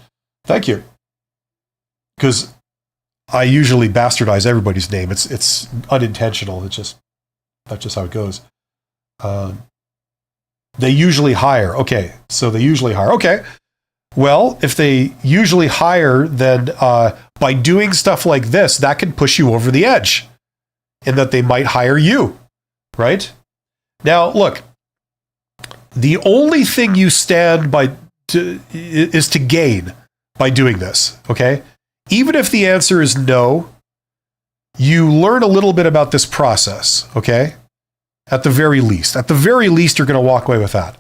Thank you. Because I usually bastardize everybody's name. It's unintentional. That's just how it goes. They usually hire. Okay, so they usually hire. Okay, well, if they usually hire, then by doing stuff like this, that can push you over the edge, in that they might hire you, right? Now, look, the only thing you stand is to gain by doing this. Okay. Even if the answer is no, you learn a little bit about this process, okay? At the very least. At the very least, you're going to walk away with that.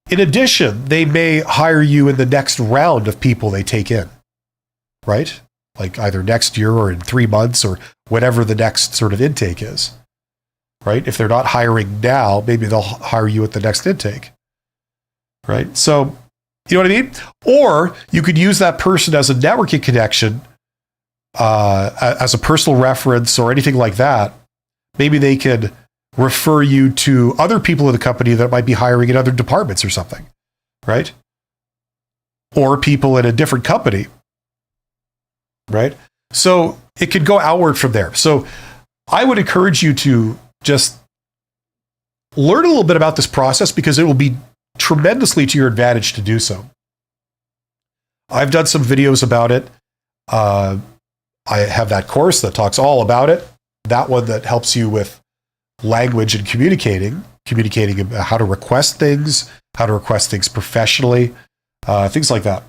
In addition, they may hire you in the next round of people they take in, right? Like either next year or in 3 months or whatever the next sort of intake is, right? If they're not hiring now, maybe they'll hire you at the next intake, right? So, you know what I mean? Or you could use that person as a networking connection, as a personal reference or anything like that. Maybe they could refer you to other people in the company that might be hiring in other departments or something, right? Or people in a different company, right? So it could go outward from there. So I would encourage you to just learn a little bit about this process, because it will be tremendously to your advantage to do so. I've done some videos about it. I have that course that talks all about it. That one that helps you with language and communicating how to request things professionally, things like that.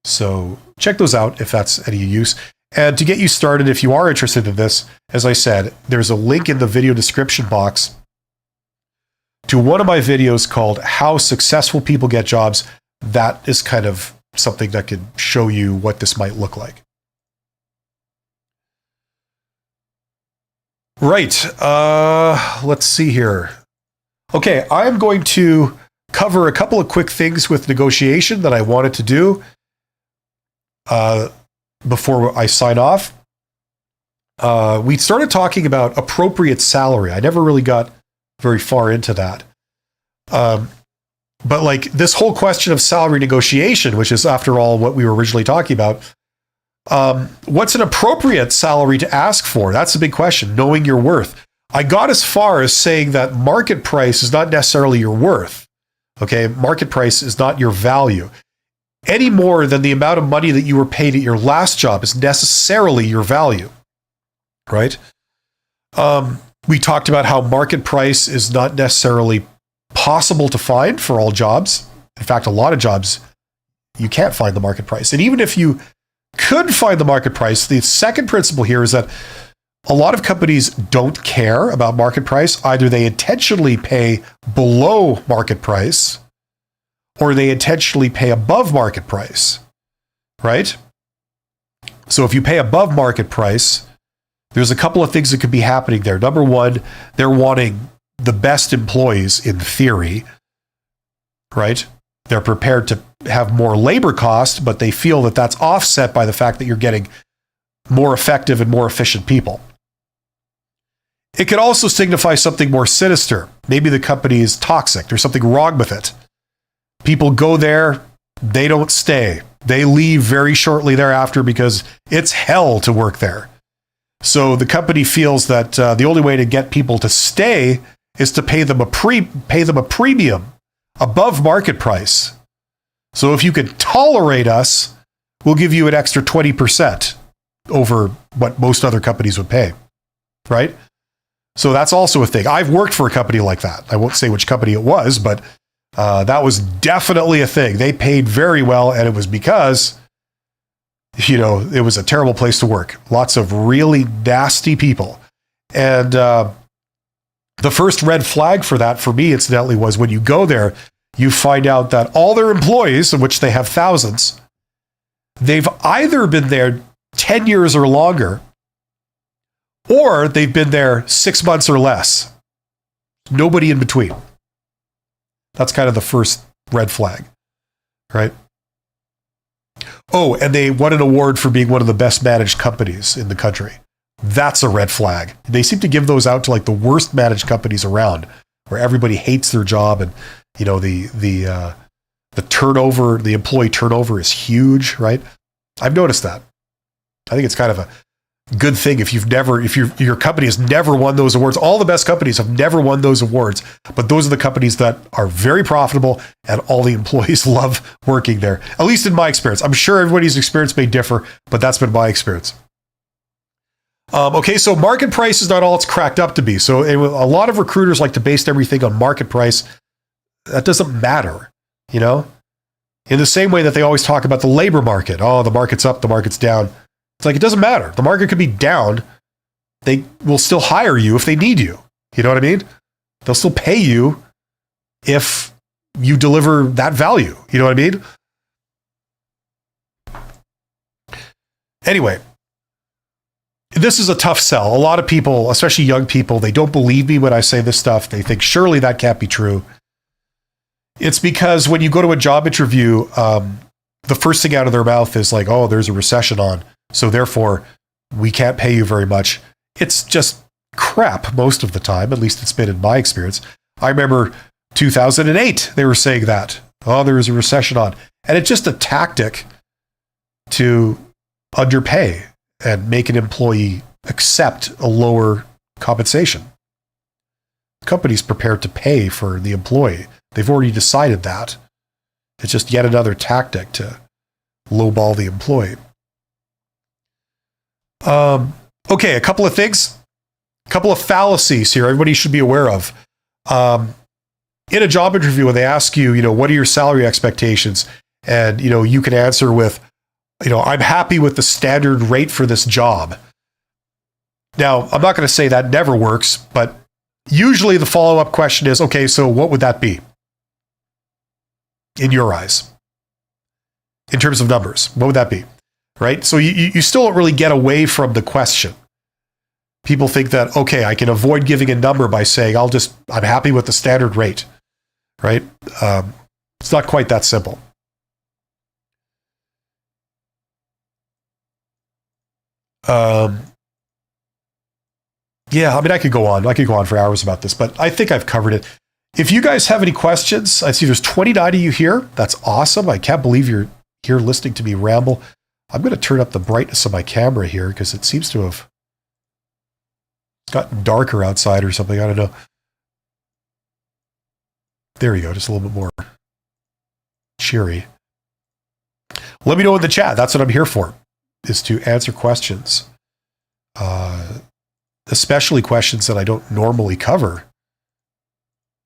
So check those out if that's any use. And to get you started, if you are interested in this, as I said, there's a link in the video description box to one of my videos called How Successful People Get Jobs. That is kind of something that could show you what this might look like. Right. Let's see here. Okay, I'm going to cover a couple of quick things with negotiation that I wanted to do before I sign off. We started talking about appropriate salary. I never really got very far into that. But like this whole question of salary negotiation, which is after all what we were originally talking about, what's an appropriate salary to ask for? That's the big question, knowing your worth. I got as far as saying that market price is not necessarily your worth. Okay, market price is not your value. Any more than the amount of money that you were paid at your last job is necessarily your value, right? We talked about how market price is not necessarily possible to find for all jobs. In fact, a lot of jobs, you can't find the market price. And even if you could find the market price, the second principle here is that a lot of companies don't care about market price. Either they intentionally pay below market price, or they intentionally pay above market price, right? So if you pay above market price, there's a couple of things that could be happening there. Number one, they're wanting the best employees in theory, right? They're prepared to have more labor cost, but they feel that that's offset by the fact that you're getting more effective and more efficient people. It could also signify something more sinister. Maybe the company is toxic. There's something wrong with it. People go there, they don't stay. They leave very shortly thereafter because it's hell to work there. So the company feels that the only way to get people to stay is to pay them a premium above market price. So if you could tolerate us, we'll give you an extra 20% over what most other companies would pay, right? So that's also a thing. I've worked for a company like that. I won't say which company it was, but that was definitely a thing. They paid very well, and it was because, it was a terrible place to work. Lots of really nasty people. And the first red flag for that, for me, incidentally, was when you go there, you find out that all their employees, of which they have thousands, they've either been there 10 years or longer, or they've been there 6 months or less. Nobody in between. That's kind of the first red flag, right? Oh, and they won an award for being one of the best managed companies in the country. That's a red flag. They seem to give those out to like the worst managed companies around, where everybody hates their job, and the turnover, the employee turnover is huge, right? I've noticed that. I think it's kind of a good thing if your company has never won those awards. All the best companies have never won those awards, but those are the companies that are very profitable and all the employees love working there. At least in my experience. I'm sure everybody's experience may differ, but that's been my experience. Okay, so market price is not all it's cracked up to be. So a lot of recruiters like to base everything on market price. That doesn't matter, In the same way that they always talk about the labor market. Oh, the market's up, the market's down. It's like, it doesn't matter. The market could be down. They will still hire you if they need you. You know what I mean? They'll still pay you if you deliver that value. You know what I mean? Anyway, this is a tough sell. A lot of people, especially young people, they don't believe me when I say this stuff. They think, surely that can't be true. It's because when you go to a job interview, the first thing out of their mouth is like, oh, there's a recession on, so therefore we can't pay you very much. It's just crap most of the time. At least it's been in my experience. I remember 2008, they were saying that. Oh, there is a recession on. And it's just a tactic to underpay and make an employee accept a lower compensation. The company's prepared to pay for the employee. They've already decided that. It's just yet another tactic to lowball the employee. Okay, a couple of things. A couple of fallacies here everybody should be aware of. In a job interview, when they ask you, what are your salary expectations? And, you can answer with, I'm happy with the standard rate for this job. Now, I'm not going to say that never works, but usually the follow-up question is, okay, so what would that be? In your eyes, in terms of numbers, what would that be? Right? So you still don't really get away from the question. People think that, okay, I can avoid giving a number by saying, I'm happy with the standard rate, right? It's not quite that simple. Yeah, I could go on. I could go on for hours about this, but I think I've covered it. If you guys have any questions, I see there's 29 of you here. That's awesome. I can't believe you're here listening to me ramble. I'm going to turn up the brightness of my camera here because it seems to have gotten darker outside or something. I don't know. There we go. Just a little bit more cheery. Let me know in the chat. That's what I'm here for, is to answer questions. Especially questions that I don't normally cover.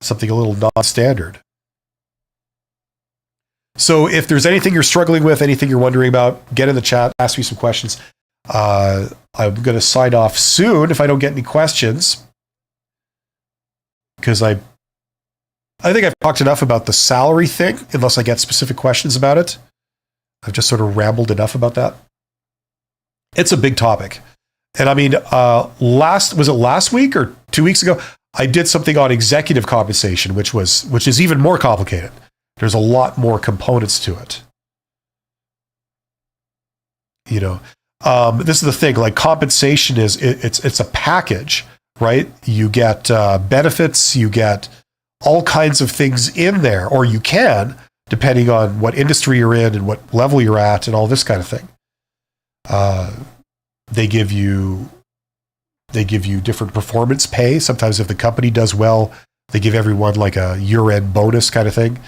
Something a little non-standard. So if there's anything you're struggling with, anything you're wondering about, get in the chat, ask me some questions. I'm going to sign off soon if I don't get any questions, because I think I've talked enough about the salary thing, unless I get specific questions about it. I've just sort of rambled enough about that. It's a big topic. And was it last week or 2 weeks ago? I did something on executive compensation, which is even more complicated. There's a lot more components to it. You know, this is the thing. Like compensation it's a package, right? You get benefits, you get all kinds of things in there, or you can, depending on what industry you're in and what level you're at, and all this kind of thing. They give you different performance pay. Sometimes if the company does well, they give everyone like a year-end bonus kind of thing.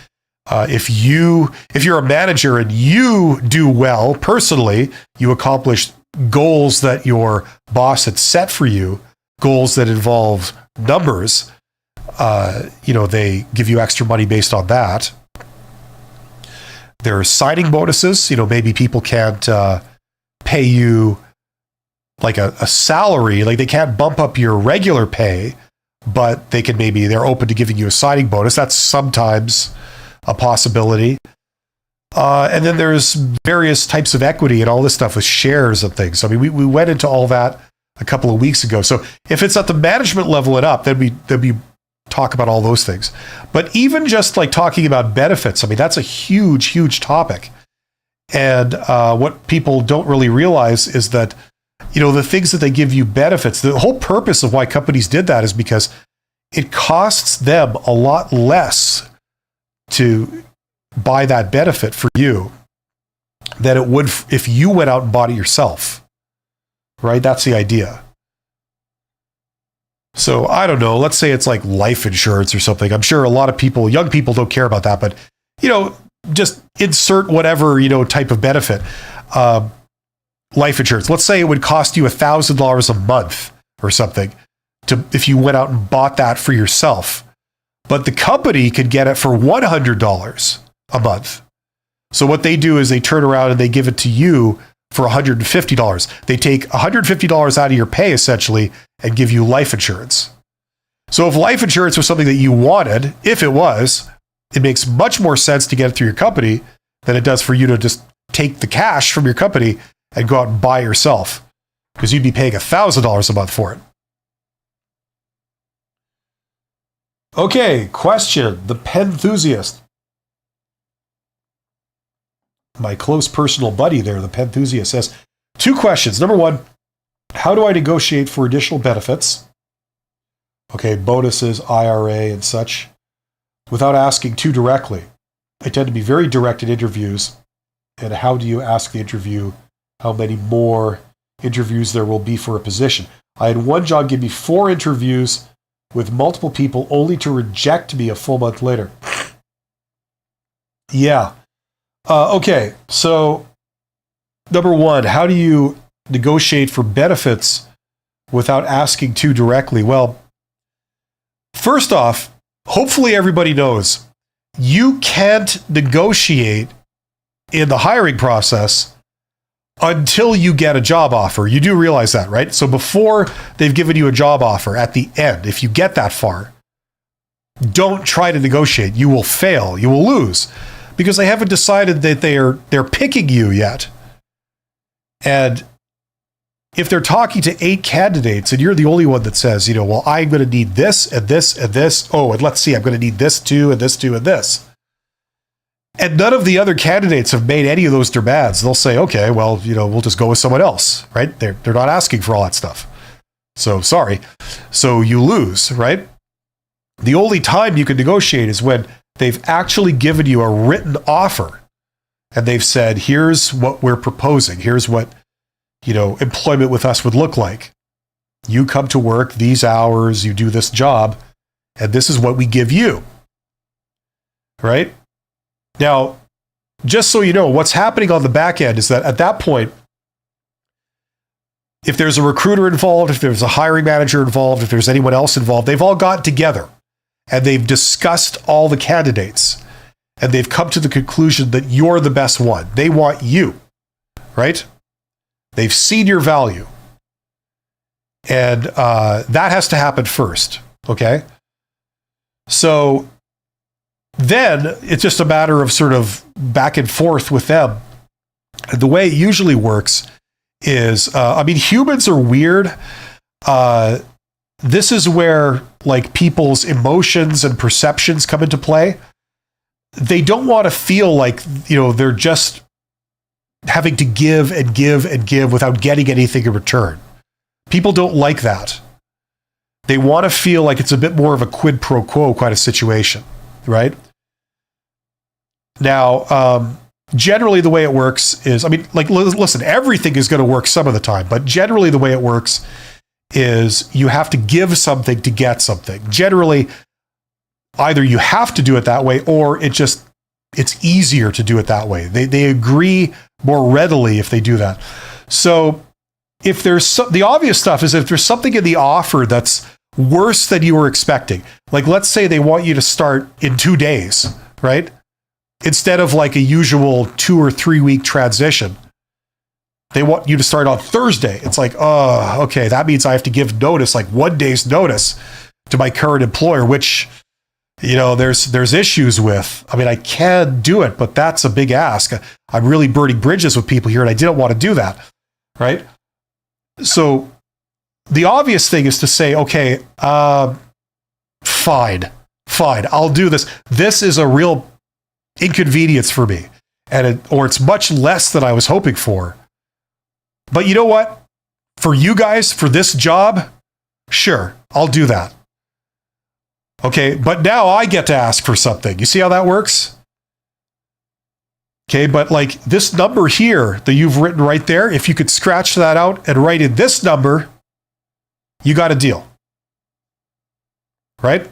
If you're a manager and you do well personally, you accomplish goals that your boss had set for you, goals that involve numbers, they give you extra money based on that. There are signing bonuses. Maybe people can't pay you like a salary, like they can't bump up your regular pay, but they're open to giving you a signing bonus. That's sometimes a possibility. And then there's various types of equity and all this stuff with shares and things. I mean, we went into all that a couple of weeks ago. So if it's at the management level and up, then we talk about all those things. But even just like talking about benefits, I mean, that's a huge, huge topic. And what people don't really realize is that, the things that they give you benefits, the whole purpose of why companies did that is because it costs them a lot less to buy that benefit for you than it would if you went out and bought it yourself. Right? That's the idea. So I don't know, let's say it's like life insurance or something. I'm sure a lot of people, young people don't care about that, but just insert whatever, type of benefit. Life insurance. Let's say it would cost you $1,000 a month or something if you went out and bought that for yourself. But the company could get it for $100 a month. So what they do is they turn around and they give it to you for $150. They take $150 out of your pay essentially and give you life insurance. So if life insurance was something that you wanted, if it was, it makes much more sense to get it through your company than it does for you to just take the cash from your company and go out and buy yourself, because you'd be paying $1,000 a month for it. Okay, question. The pen enthusiast. My close personal buddy there, the pen enthusiast, says, 2 questions. Number 1, how do I negotiate for additional benefits? Okay, bonuses, IRA, and such, without asking too directly. I tend to be very direct in interviews. And how do you ask the interview how many more interviews there will be for a position? I had one job give me 4 interviews with multiple people only to reject me a full month later. Yeah. Okay, so number 1, how do you negotiate for benefits without asking too directly? Well, first off, hopefully everybody knows you can't negotiate in the hiring process until you get a job offer. You do realize that, right? So before they've given you a job offer, at the end, if you get that far, don't try to negotiate. You will fail. You will lose because they haven't decided that they're picking you yet. And if they're talking to 8 candidates and you're the only one that says, well, I'm going to need this and this and this. Oh, and let's see, I'm going to need this too and this too and this. And none of the other candidates have made any of those demands. They'll say, okay, well, we'll just go with someone else, right? They're not asking for all that stuff. So sorry. So you lose, right? The only time you can negotiate is when they've actually given you a written offer and they've said, here's what we're proposing. Here's what, employment with us would look like. You come to work these hours, you do this job, and this is what we give you, right? Now, just so you know, what's happening on the back end is that at that point, if there's a recruiter involved, if there's a hiring manager involved, if there's anyone else involved, they've all gotten together and they've discussed all the candidates and they've come to the conclusion that you're the best one. They want you, right? They've seen your value. And that has to happen first, okay? So then it's just a matter of sort of back and forth with them. And the way it usually works is, humans are weird. This is where, like people's emotions and perceptions come into play. They don't want to feel like, they're just having to give and give and give without getting anything in return. People don't like that. They want to feel like it's a bit more of a quid pro quo kind of situation, right? Now, generally the way it works is, listen, everything is going to work some of the time, but generally the way it works is you have to give something to get something. Generally, either you have to do it that way or it's easier to do it that way. They agree more readily if they do that. So if there's the obvious stuff is if there's something in the offer that's worse than you were expecting, like let's say they want you to start in 2 days, right? Instead of like a usual 2 or 3 week transition, they want you to start on Thursday. It's like, oh, okay, that means I have to give notice, like 1 day's notice to my current employer, which, there's issues with. I can do it, but that's a big ask. I'm really burning bridges with people here, and I didn't want to do that, right? So the obvious thing is to say, okay, fine, I'll do this. This is a real inconvenience for me, or it's much less than I was hoping for. But you know what? For you guys, for this job, sure, I'll do that. Okay, but now I get to ask for something. You see how that works? Okay, but like this number here that you've written right there, if you could scratch that out and write in this number, you got a deal. Right?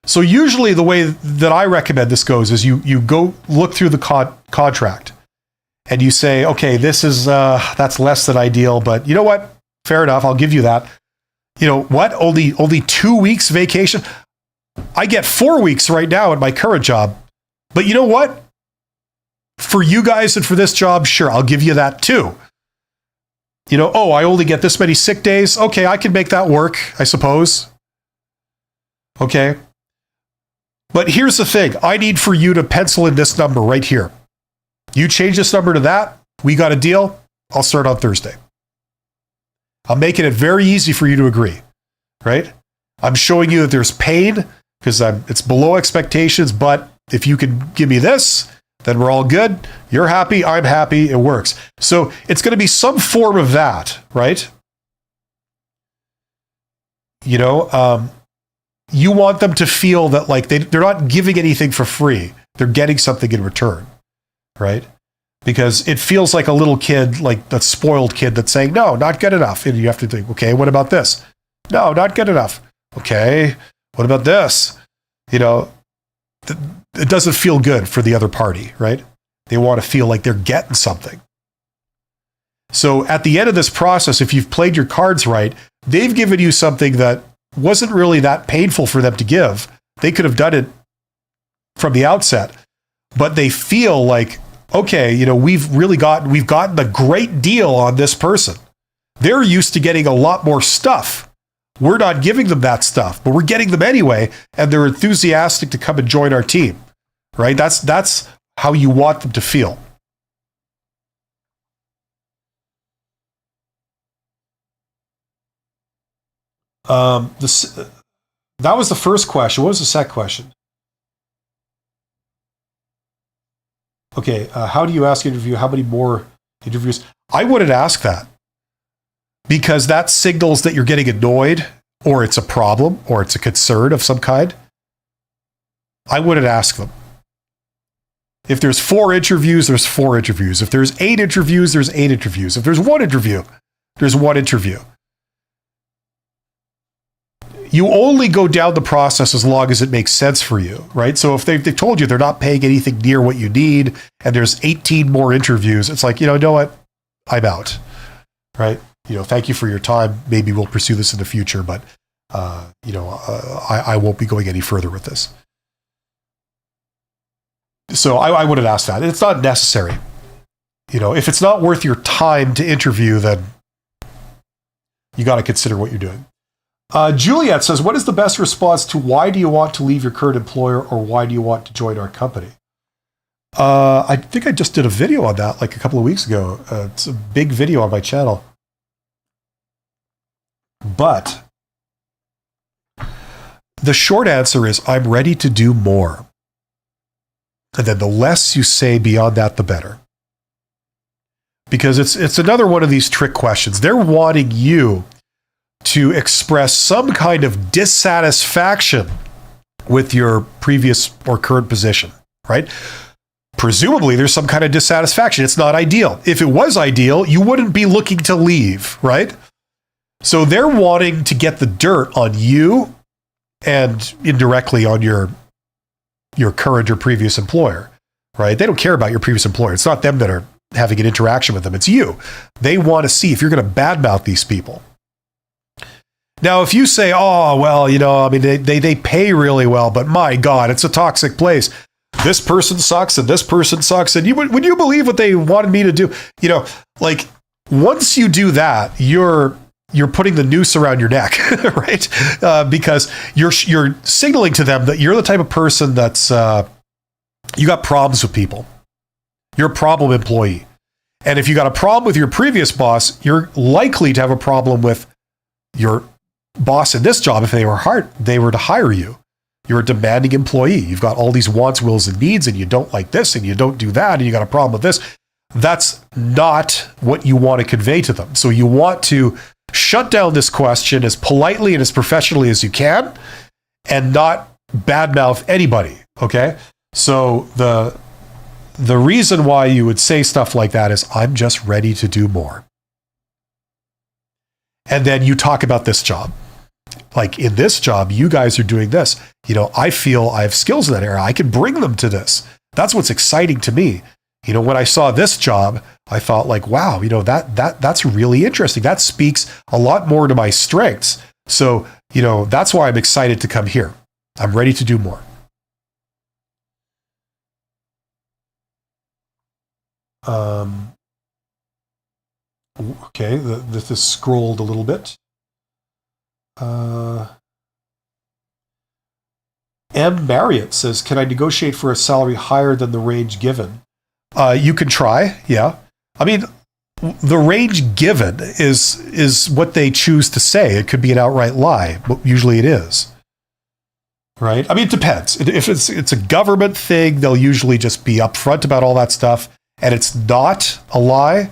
So usually the way that I recommend this goes is you go look through the contract and you say, okay, this is that's less than ideal, but you know what? Fair enough, I'll give you that. You know what? Only 2 weeks vacation. I get 4 weeks right now at my current job. But you know what? For you guys and for this job, sure, I'll give you that too. I only get this many sick days. Okay, I can make that work, I suppose. Okay. But here's the thing. I need for you to pencil in this number right here. You change this number to that, we got a deal. I'll start on Thursday. I'm making it very easy for you to agree, right? I'm showing you that there's pain because it's below expectations, but if you can give me this, then we're all good. You're happy, I'm happy, it works. So it's going to be some form of that, right? You want them to feel that like they're not giving anything for free. They're getting something in return, right? Because it feels like a little kid, like that spoiled kid that's saying, no, not good enough. And you have to think, okay, what about this? No, not good enough. Okay, what about this? It doesn't feel good for the other party, right? They want to feel like they're getting something. So at the end of this process, if you've played your cards right, they've given you something that wasn't really that painful for them to give. They could have done it from the outset, but they feel like, okay, we've gotten a great deal on this person. They're used to getting a lot more stuff. We're not giving them that stuff, but we're getting them anyway, and they're enthusiastic to come and join our team, right? That's how you want them to feel. That was the first question. What was the second question? Okay, how do you ask an interview? How many more interviews? I wouldn't ask that because that signals that you're getting annoyed or it's a problem or it's a concern of some kind. I wouldn't ask them. If there's 4 interviews, there's 4 interviews. If there's 8 interviews, there's 8 interviews. If there's 1 interview, there's 1 interview. You only go down the process as long as it makes sense for you, right? So if they've told you they're not paying anything near what you need and there's 18 more interviews, it's like, you know what? I'm out, right? Thank you for your time. Maybe we'll pursue this in the future, but, I won't be going any further with this. So I wouldn't ask that. It's not necessary. If it's not worth your time to interview, then you got to consider what you're doing. Juliet says, what is the best response to why do you want to leave your current employer or why do you want to join our company? I think I just did a video on that like a couple of weeks ago. It's a big video on my channel. But the short answer is, I'm ready to do more. And then the less you say beyond that, the better. Because it's another one of these trick questions. They're wanting you to express some kind of dissatisfaction with your previous or current position, right? Presumably, there's some kind of dissatisfaction. It's not ideal. If it was ideal, you wouldn't be looking to leave, right? So they're wanting to get the dirt on you and indirectly on your current or previous employer, right? They don't care about your previous employer. It's not them that are having an interaction with them. It's you. They want to see if you're going to badmouth these people. Now, if you say, oh, well, they pay really well, but my God, it's a toxic place. This person sucks and this person sucks. And would you believe what they wanted me to do? Once you do that, you're putting the noose around your neck, right? Because you're signaling to them that you're the type of person that's, you got problems with people. You're a problem employee. And if you got a problem with your previous boss, you're likely to have a problem with your boss in this job if they were to hire you. You're a demanding employee. You've got all these wants, wills, and needs, and you don't like this, and you don't do that, and you got a problem with this. That's not what you want to convey to them. So you want to shut down this question as politely and as professionally as you can and not badmouth anybody, okay? So the reason why you would say stuff like that is, I'm just ready to do more. And then you talk about this job. Like, in this job, you guys are doing this. I feel I have skills in that area. I can bring them to this. That's what's exciting to me. When I saw this job, I thought like, wow, that's really interesting. That speaks a lot more to my strengths. So, that's why I'm excited to come here. I'm ready to do more. Okay, this is scrolled a little bit. M. Marriott says, can I negotiate for a salary higher than the range given? You can try, yeah. I mean, the range given is what they choose to say. It could be an outright lie, but usually it is. Right? I mean, it depends. If it's a government thing, they'll usually just be upfront about all that stuff, and it's not a lie.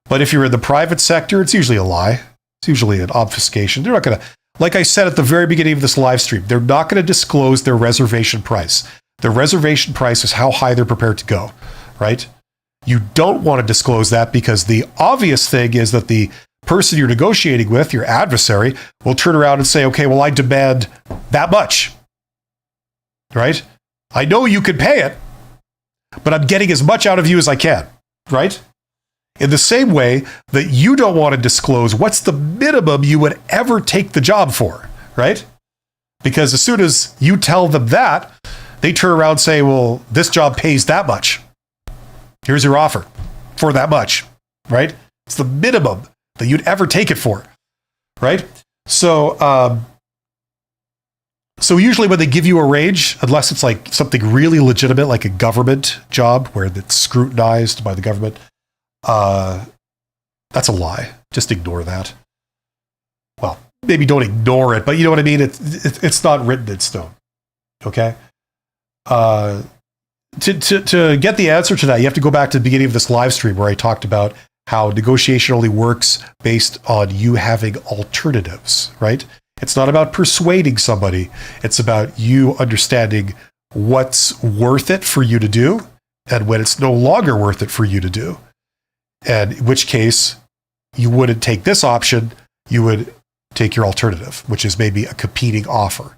But if you're in the private sector, it's usually a lie. It's usually an obfuscation. They're not going to, like I said at the very beginning of this live stream, they're not going to disclose their reservation price. Their reservation price is how high they're prepared to go, right? You don't want to disclose that because the obvious thing is that the person you're negotiating with, your adversary, will turn around and say, okay, well, I demand that much, right? I know you could pay it, but I'm getting as much out of you as I can, right? In the same way that you don't want to disclose what's the minimum you would ever take the job for, right? Because as soon as you tell them that, they turn around and say, well, this job pays that much. Here's your offer for that much, right? It's the minimum that you'd ever take it for, right? So, so usually when they give you a range, unless it's like something really legitimate, like a government job where it's scrutinized by the government, that's a lie. Just ignore that. Well, maybe don't ignore it, but you know what I mean? It's not written in stone. Okay? To get the answer to that, you have to go back to the beginning of this live stream where I talked about how negotiation only works based on you having alternatives, right? It's not about persuading somebody. It's about you understanding what's worth it for you to do and when it's no longer worth it for you to do. And in which case, you wouldn't take this option, you would take your alternative, which is maybe a competing offer.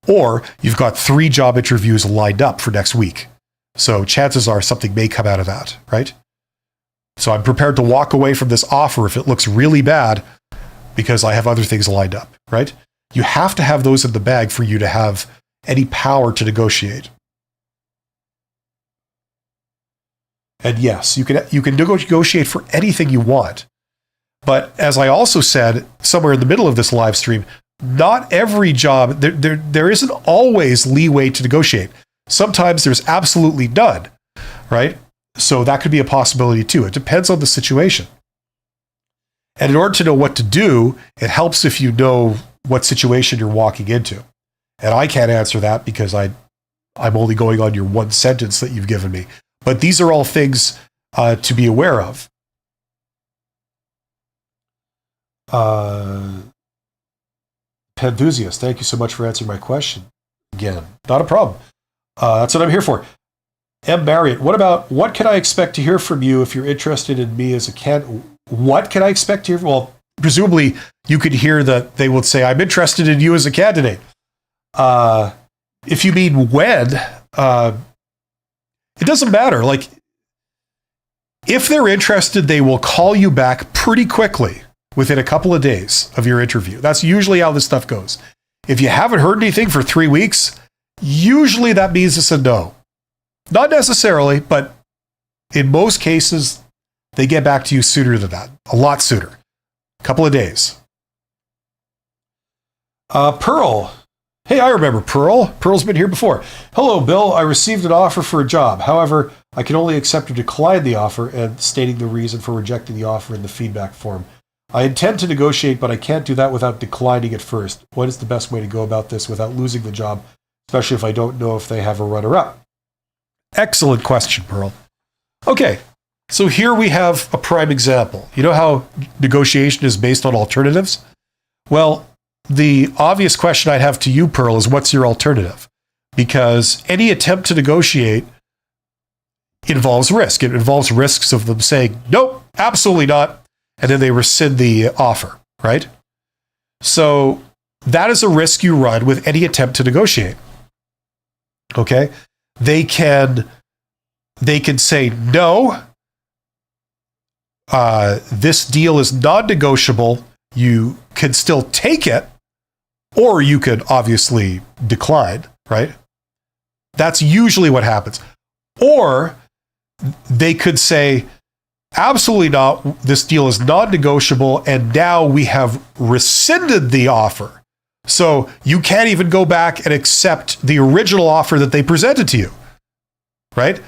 Or you've got 3 job interviews lined up for next week. So chances are something may come out of that, right? So I'm prepared to walk away from this offer if it looks really bad because I have other things lined up, right? You have to have those in the bag for you to have any power to negotiate. And yes, you can negotiate for anything you want. But as I also said somewhere in the middle of this live stream, not every job, there isn't always leeway to negotiate. Sometimes there's absolutely none, right? So that could be a possibility too. It depends on the situation. And in order to know what to do, it helps if you know what situation you're walking into. And I can't answer that because I'm only going on your one sentence that you've given me. But these are all things to be aware of. Panthusiast, thank you so much for answering my question. Again, not a problem. That's what I'm here for. M. Marriott, what can I expect to hear from you if you're interested in me as a candidate? What can I expect to hear? Well, presumably you could hear that they would say, I'm interested in you as a candidate. If you mean when, it doesn't matter. Like, if they're interested, they will call you back pretty quickly within a couple of days of your interview. That's usually how this stuff goes. If you haven't heard anything for 3 weeks, usually that means it's a no. Not necessarily, but in most cases, they get back to you sooner than that. A lot sooner. A couple of days. Pearl. Hey, I remember Pearl. Pearl's been here before. Hello, Bill. I received an offer for a job. However, I can only accept or decline the offer and stating the reason for rejecting the offer in the feedback form. I intend to negotiate, but I can't do that without declining it first. What is the best way to go about this without losing the job, especially if I don't know if they have a runner-up? Excellent question, Pearl. Okay, so here we have a prime example. You know how negotiation is based on alternatives? Well, the obvious question I'd have to you, Pearl, is what's your alternative? Because any attempt to negotiate involves risk. It involves risks of them saying, nope, absolutely not. And then they rescind the offer, right? So that is a risk you run with any attempt to negotiate. Okay? They can say, no, this deal is non-negotiable. You can still take it, or you could obviously decline, right? That's usually what happens. Or they could say, absolutely not, this deal is non-negotiable, and now we have rescinded the offer. So you can't even go back and accept the original offer that they presented to you, right?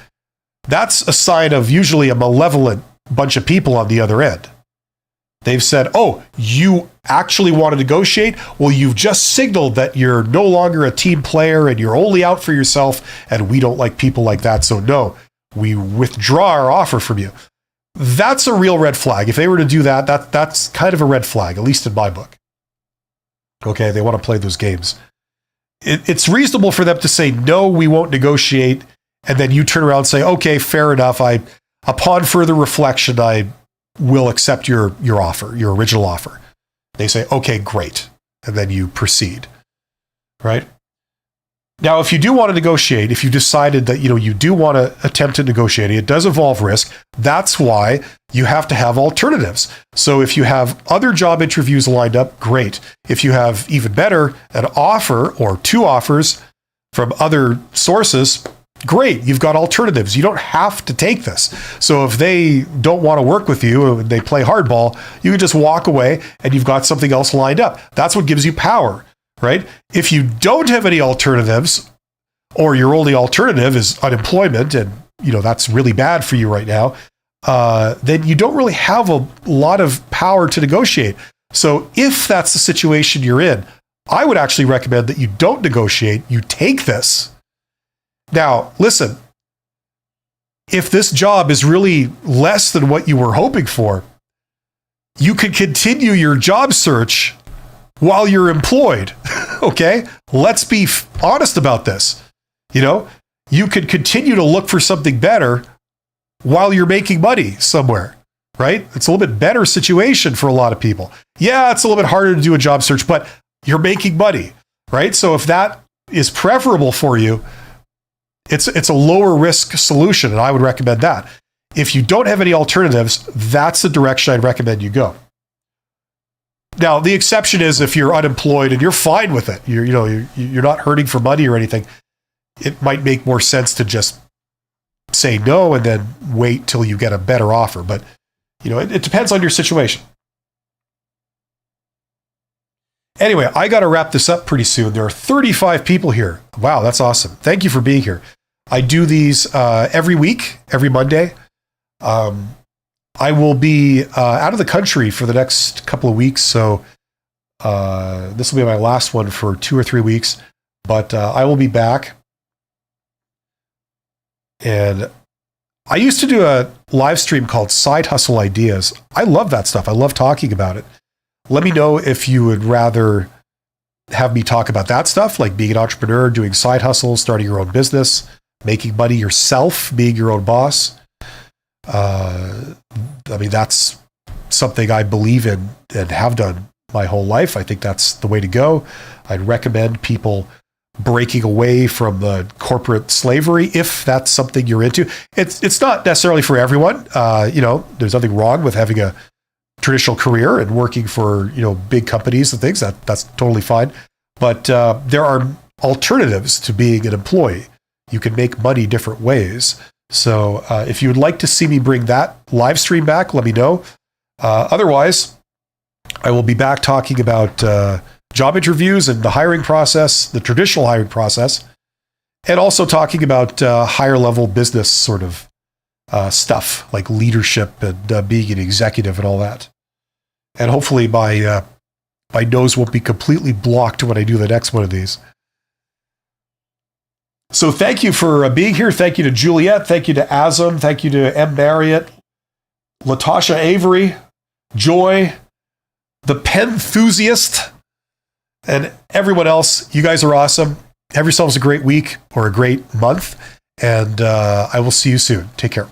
That's a sign of usually a malevolent bunch of people on the other end. They've said, oh, you actually want to negotiate? Well, you've just signaled that you're no longer a team player and you're only out for yourself, and we don't like people like that, so no, we withdraw our offer from you. That's a real red flag. If they were to do that, that's kind of a red flag, at least in my book. Okay, they want to play those games. It's reasonable for them to say, no, we won't negotiate, and then you turn around and say, okay, fair enough. Upon further reflection, I will accept your offer, your original offer. They say, okay, great. And then you proceed, right? Now, if you do want to negotiate, if you decided that, you do want to attempt to negotiate, it does involve risk. That's why you have to have alternatives. So if you have other job interviews lined up, great. If you have even better, an offer or two offers from other sources, great. You've got alternatives. You don't have to take this. So if they don't want to work with you and they play hardball, you can just walk away and you've got something else lined up. That's what gives you power. Right? If you don't have any alternatives, or your only alternative is unemployment, and that's really bad for you right now, then you don't really have a lot of power to negotiate. So if that's the situation you're in, I would actually recommend that you don't negotiate, you take this. Now, listen, if this job is really less than what you were hoping for, you could continue your job search while you're employed. Okay? Let's be honest about this. You could continue to look for something better while you're making money somewhere, right? It's a little bit better situation for a lot of people. Yeah, it's a little bit harder to do a job search, but you're making money, right? So if that is preferable for you, it's a lower risk solution, and I would recommend that. If you don't have any alternatives, that's the direction I'd recommend you go. Now, the exception is if you're unemployed and you're fine with it, you're not hurting for money or anything, it might make more sense to just say no and then wait till you get a better offer. But, it depends on your situation. Anyway, I got to wrap this up pretty soon. There are 35 people here. Wow, that's awesome. Thank you for being here. I do these every week, every Monday. I will be out of the country for the next couple of weeks, so this will be my last one for 2 or 3 weeks. But I will be back. And I used to do a live stream called Side Hustle Ideas. I love that stuff. I love talking about it. Let me know if you would rather have me talk about that stuff, like being an entrepreneur, doing side hustles, starting your own business, making money yourself, being your own boss. That's something I believe in and have done my whole life. I think that's the way to go. I'd recommend people breaking away from the corporate slavery if that's something you're into. It's not necessarily for everyone. There's nothing wrong with having a traditional career and working for big companies and things. That's totally fine. But there are alternatives to being an employee. You can make money different ways. So if you would like to see me bring that live stream back, let me know. Otherwise, I will be back talking about job interviews and the hiring process, the traditional hiring process, and also talking about higher level business sort of stuff like leadership and being an executive and all that. And hopefully my nose won't be completely blocked when I do the next one of these. So thank you for being here. Thank you to Juliet. Thank you to Azam. Thank you to M. Marriott, Latasha Avery, Joy, the Penthusiast, and everyone else. You guys are awesome. Have yourselves a great week or a great month. And I will see you soon. Take care.